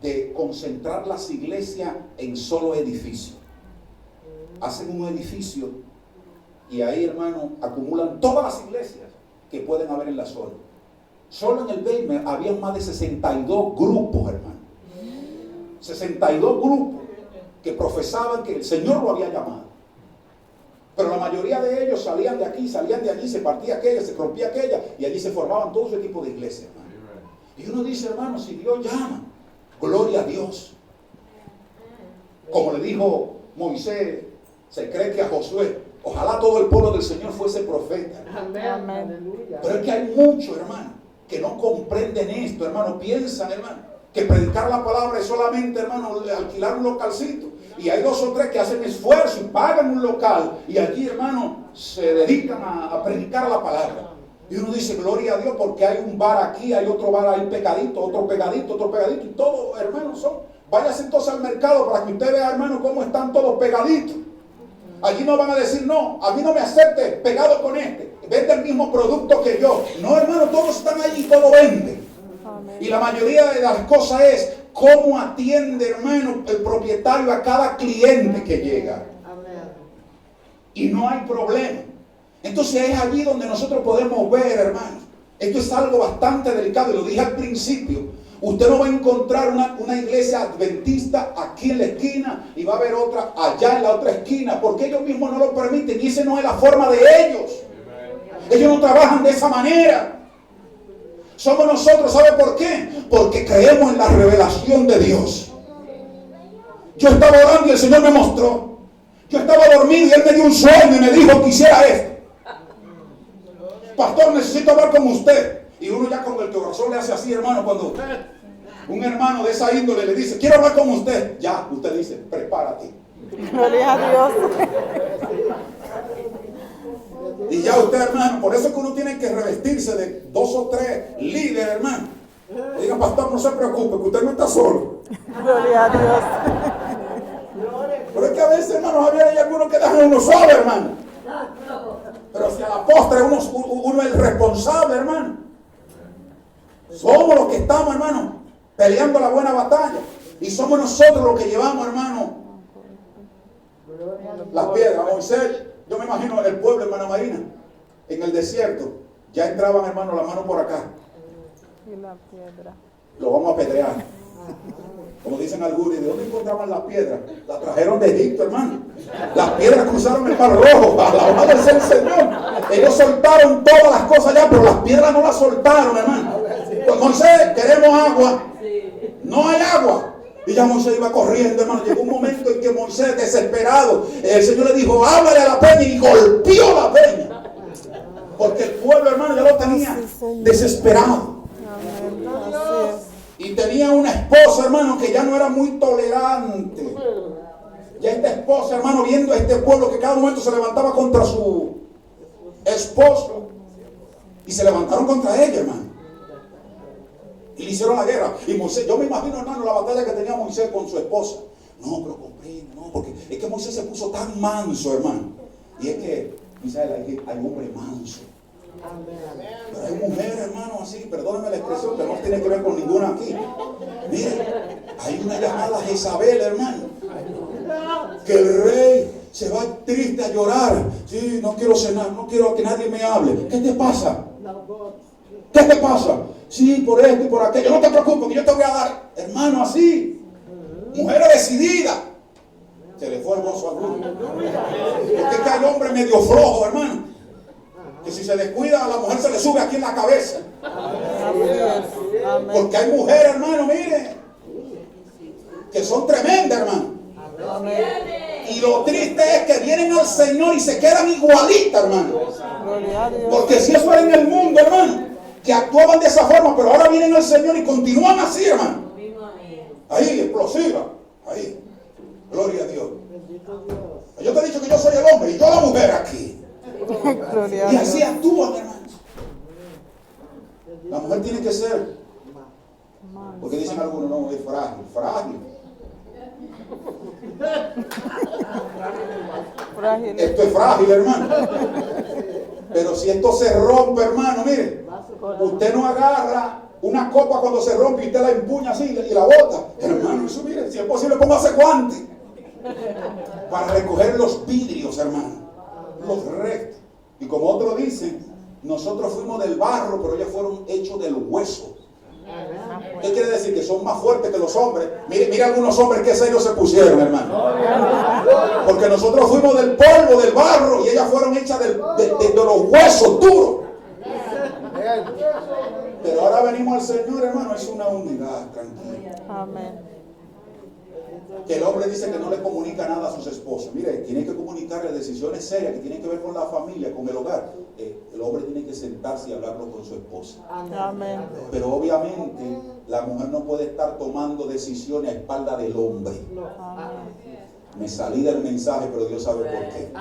de concentrar las iglesias en solo edificio. Hacen un edificio y ahí, hermano, acumulan todas las iglesias que pueden haber en la zona. Solo en el Weimar había más de 62 grupos, hermano. 62 grupos que profesaban que el Señor lo había llamado. Pero la mayoría de ellos salían de aquí, salían de allí, se partía aquella, se rompía aquella, y allí se formaban todo ese tipo de iglesias, hermano. Y uno dice, hermano, si Dios llama, gloria a Dios. Como le dijo Moisés, se cree que a Josué, ojalá todo el pueblo del Señor fuese profeta. Amén. Pero es que hay muchos, hermano, que no comprenden esto, hermano. Piensan, hermano, que predicar la palabra es solamente, hermano, alquilar un localcito. Y hay 2 o 3 que hacen esfuerzo y pagan un local. Y allí, hermano, se dedican a predicar la palabra. Y uno dice, gloria a Dios, porque hay un bar aquí, hay otro bar ahí pegadito, otro pegadito, otro pegadito. Y todos, hermanos, son. Váyase entonces al mercado para que usted vea, hermano, cómo están todos pegaditos. Allí no van a decir, no, a mí no me acepte pegado con este. Vende el mismo producto que yo. No, hermano, todos están allí y todo vende. Amén. Y la mayoría de las cosas es cómo atiende, hermano, el propietario a cada cliente que llega. Y no hay problema. Entonces es allí donde nosotros podemos ver, hermanos. Esto es algo bastante delicado y lo dije al principio. Usted no va a encontrar una iglesia adventista aquí en la esquina y va a haber otra allá en la otra esquina, porque ellos mismos no lo permiten y esa no es la forma de ellos. Ellos no trabajan de esa manera. Somos nosotros, ¿sabe por qué? Porque creemos en la revelación de Dios. Yo estaba orando y el Señor me mostró. Yo estaba dormido y Él me dio un sueño y me dijo que hiciera esto. Pastor, necesito hablar con usted. Y uno ya con el corazón le hace así, hermano, cuando un hermano de esa índole le dice, quiero hablar con usted. Ya, usted dice, prepárate. Gloria a Dios. Y ya usted, hermano, por eso es que uno tiene que revestirse de 2 o 3 líderes, hermano. Diga, pastor, no se preocupe, que usted no está solo. Gloria a Dios. Pero es que a veces, hermano, hay algunos que dejan uno solo, hermano. Pero si a la postre uno es el responsable, hermano. Somos los que estamos, hermano, peleando la buena batalla. Y somos nosotros los que llevamos, hermano, las piedras. Moisés, yo me imagino el pueblo, hermana Marina, en el desierto, ya entraban, hermano, la mano por acá. Y la piedra. Lo vamos a apedrear. Como dicen algunos, ¿de dónde encontraban las piedras? Las trajeron de Egipto, hermano. Las piedras cruzaron el Mar Rojo. Alabado sea el Señor. Ellos soltaron todas las cosas allá, pero las piedras no las soltaron, hermano. Pues Moisés, queremos agua. no hay agua. Y ya Moisés iba corriendo, hermano. Llegó un momento en que Moisés, desesperado, el Señor le dijo, háblale a la peña, y golpeó la peña. Porque el pueblo, hermano, ya lo tenía desesperado. Amén. Así es. Y tenía una esposa, hermano, que ya no era muy tolerante. Ya esta esposa, hermano, viendo a este pueblo que cada momento se levantaba contra su esposo. Y se levantaron contra ella, hermano. Y le hicieron la guerra. Y Moisés, yo me imagino, hermano, la batalla que tenía Moisés con su esposa. No, pero comprende, no, porque es que Moisés se puso tan manso, hermano. Y es que, Misael, hay hombre manso. Pero hay mujeres, hermano, así, perdónenme la expresión, que no tiene que ver con ninguna aquí. Mire, hay una llamada Jezabel, hermano. Que el rey se va triste a llorar. Sí, no quiero cenar, no quiero que nadie me hable. ¿Qué te pasa? ¿Qué te pasa? Sí, por esto y por aquello. No te preocupes, que yo te voy a dar. Hermano, así. Mujeres decididas. Se le fue el gozo al mundo. Porque es que hay hombres medio flojos, hermano. Que si se descuida, a la mujer se le sube aquí en la cabeza. Así es. Amén. Porque hay mujeres, hermano, mire, que son tremendas, hermano. Amén. Y lo triste es que vienen al Señor y se quedan igualitas, hermano. Gloria a Dios. Porque si eso era en el mundo, hermano, que actuaban de esa forma, pero ahora vienen al Señor y continúan así, hermano. Ahí, explosiva. Ahí. Gloria a Dios. Yo te he dicho que yo soy el hombre y yo la mujer aquí. Gloria a Y así Dios. actúan, hermano. La mujer tiene que ser. Porque dicen algunos, no, es frágil. Frágil. Frágil. Esto es frágil, hermano. Pero si esto se rompe, hermano, mire, usted no agarra una copa cuando se rompe y usted la empuña así y la bota. Hermano, eso mire, si es posible, póngase guante para recoger los vidrios, hermano. Los restos. Y como otros dicen, nosotros fuimos del barro, pero ellos fueron hechos del hueso. ¿Qué quiere decir? Que son más fuertes que los hombres. Mire algunos hombres que serios se pusieron, hermano. Porque nosotros fuimos del polvo, del barro, y ellas fueron hechas de los huesos duros. Pero ahora venimos al Señor, hermano, es una unidad, tranquila. Amén. Que el hombre dice que no le comunica nada a sus esposas. Mire, tiene que comunicarle decisiones serias que tienen que ver con la familia, con el hogar. El hombre tiene que sentarse y hablarlo con su esposa. Amén. Pero obviamente la mujer no puede estar tomando decisiones a espalda del hombre. Me salí del mensaje, pero Dios sabe por qué.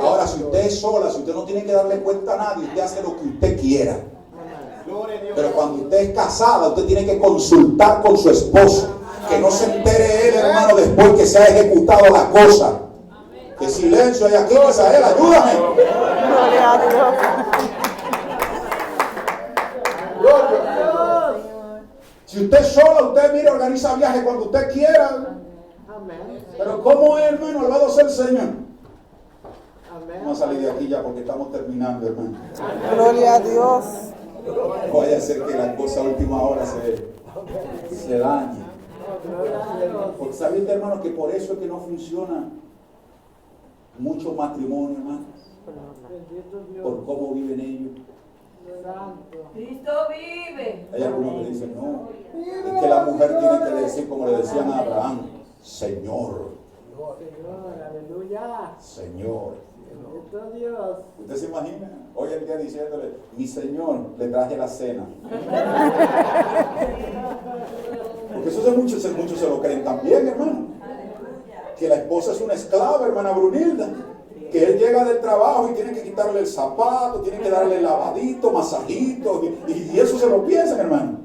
Ahora, si usted es sola, si usted no tiene que darle cuenta a nadie, usted hace lo que usted quiera. Pero cuando usted es casada, usted tiene que consultar con su esposo. Que no se entere él, hermano, después que se ha ejecutado la cosa. Que silencio hay aquí, Misael, ayúdame. Gloria a Dios. Si usted es sola, usted mire, organiza viaje cuando usted quiera. Pero ¿cómo es, hermano? Alabado sea el Señor. Vamos a salir de aquí ya porque estamos terminando, hermano. Gloria a Dios. Vaya a ser que la cosa a última hora se dañe. Porque sabes, hermano, que por eso es que no funciona mucho matrimonio, hermano. Por cómo viven ellos. Cristo vive. Hay algunos que dicen, no, es que la mujer tiene que decir, como le decían a Abraham, Señor. Señor. ¿Usted se imagina hoy en día diciéndole, mi Señor, le traje la cena? Porque eso muchos se lo creen también, hermano. Que la esposa es una esclava, hermana Brunilda. Que él llega del trabajo y tiene que quitarle el zapato, tiene que darle lavadito, masajito, y eso se lo piensan, hermano.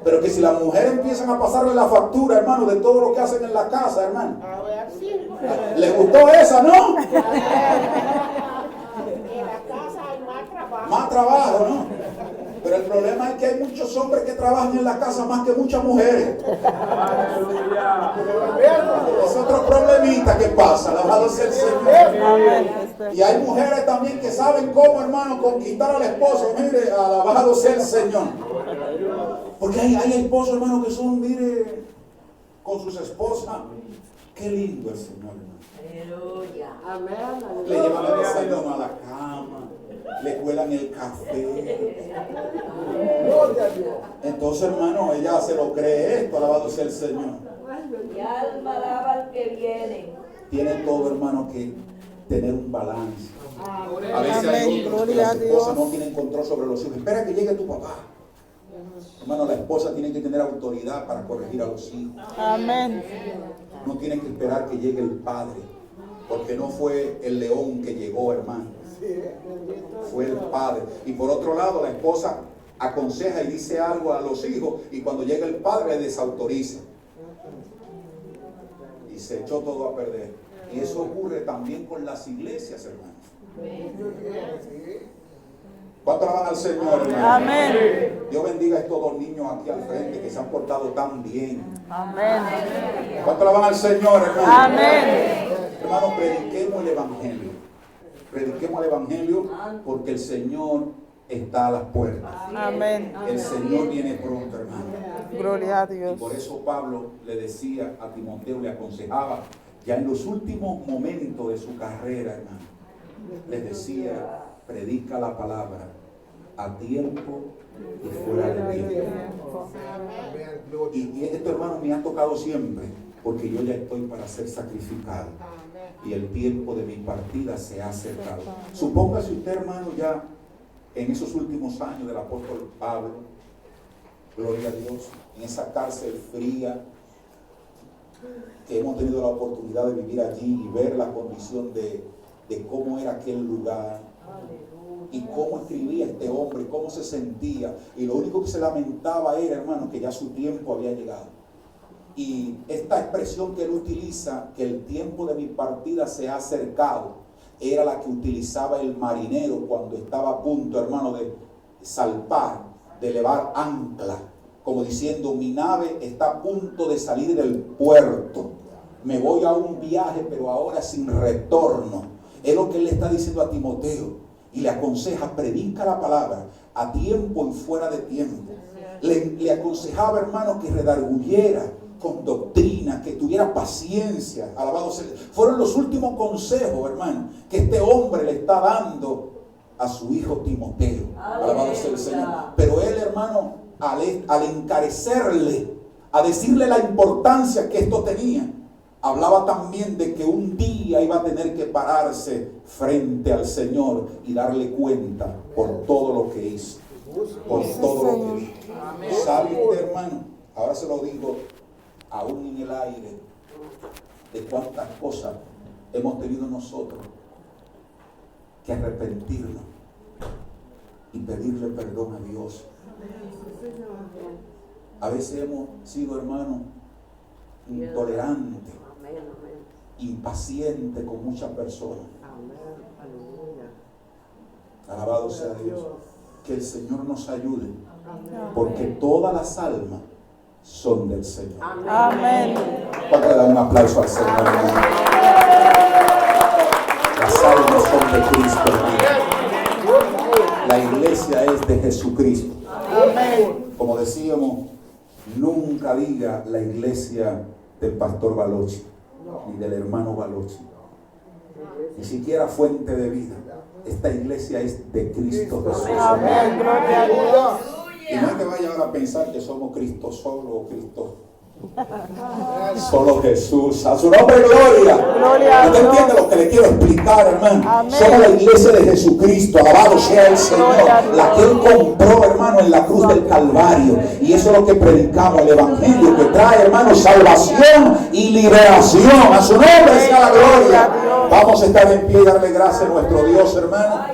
Pero que si las mujeres empiezan a pasarle la factura, hermano, de todo lo que hacen en la casa, hermano. ¿Le gustó esa, no? Más trabajo, ¿no? Pero el problema es que hay muchos hombres que trabajan en la casa más que muchas mujeres. Es otro problemita que pasa, alabado sea el Señor. Y hay mujeres también que saben cómo, hermano, conquistar al esposo. Mire, alabado sea el Señor. Porque hay esposos, hermano, que son, mire, con sus esposas. Qué lindo el Señor, hermano. Aleluya. Le llevan el desayuno a la cama, le cuelan el café. Entonces, hermano, ella se lo cree esto, alabado sea el Señor. Mi alma alaba al que viene. Tiene todo, hermano, que tener un balance. A veces hay Amén. otros que Gloria las a esposas Dios. no tienen control sobre los hijos. Espera que llegue tu papá. Hermano, la esposa tiene que tener autoridad para corregir a los hijos. Amén. No tiene que esperar que llegue el padre, porque no fue el león que llegó, hermano. Fue el padre. Y por otro lado, la esposa aconseja y dice algo a los hijos, y cuando llega el padre le desautoriza. Y se echó todo a perder. Y eso ocurre también con las iglesias, hermanos. ¿Cuánto alaban al Señor, hermano? Amén. Dios bendiga a estos dos niños aquí al frente que se han portado tan bien. Amén. ¿Cuánto alaban al Señor, hermano? Amén. Hermano, prediquemos el Evangelio. Prediquemos el Evangelio porque el Señor está a las puertas. Amén. El Señor viene pronto, hermano. Gloria a Y Dios. por eso Pablo le decía a Timoteo, le aconsejaba, ya en los últimos momentos de su carrera, hermano, les decía, predica la palabra a tiempo y fuera de tiempo. Y esto, hermano, me ha tocado siempre, porque yo ya estoy para ser sacrificado. Y el tiempo de mi partida se ha acercado. Supóngase usted, hermano, ya en esos últimos años del apóstol Pablo, gloria a Dios, en esa cárcel fría, que hemos tenido la oportunidad de vivir allí y ver la condición de cómo era aquel lugar y cómo escribía este hombre, cómo se sentía, y lo único que se lamentaba era, hermano, que ya su tiempo había llegado. Y esta expresión que él utiliza, que el tiempo de mi partida se ha acercado, era la que utilizaba el marinero cuando estaba a punto, hermano, de salpar, de levar ancla, como diciendo, mi nave está a punto de salir del puerto, me voy a un viaje, pero ahora sin retorno. Es lo que él le está diciendo a Timoteo, y le aconseja, predica la palabra a tiempo y fuera de tiempo. Le aconsejaba, hermano, que redarguyera con doctrina, que tuviera paciencia. Alabado sea. Fueron los últimos consejos, hermano, que este hombre le está dando a su hijo Timoteo. Alabado sea el Señor. Pero él, hermano, al encarecerle, a decirle la importancia que esto tenía, hablaba también de que un día iba a tener que pararse frente al Señor y darle cuenta por todo lo que hizo, por todo lo que hizo. ¿Sabe usted, hermano? Ahora se lo digo aún en el aire, de cuántas cosas hemos tenido nosotros que arrepentirnos y pedirle perdón a Dios. A veces hemos sido, hermano, intolerantes, impacientes con muchas personas. Alabado sea Dios. Que el Señor nos ayude, porque todas las almas son del Señor. Amén. ¿Cuánto le da un aplauso al Señor, hermano? Las almas son de Cristo, hermano. La iglesia es de Jesucristo. Amén. Como decíamos, nunca diga la iglesia del pastor Balochi, ni del hermano Balochi, ni siquiera Fuente de Vida. Esta iglesia es de Cristo Jesús. Amén. Gloria a Dios. Y no es que vaya ahora a pensar que somos Cristo solo o Cristo solo Jesús. A su nombre, gloria. Gloria a ¿Usted Dios. entiende lo que le quiero explicar, hermano? Amén. Somos la iglesia de Jesucristo. Alabado sea el Señor. Gloria a Dios. La que Él compró, hermano, en la cruz del Calvario. Y eso es lo que predicamos, el Evangelio, que trae, hermano, salvación y liberación. A su nombre sea la gloria. Vamos a estar en pie y darle gracias a nuestro Dios, hermano.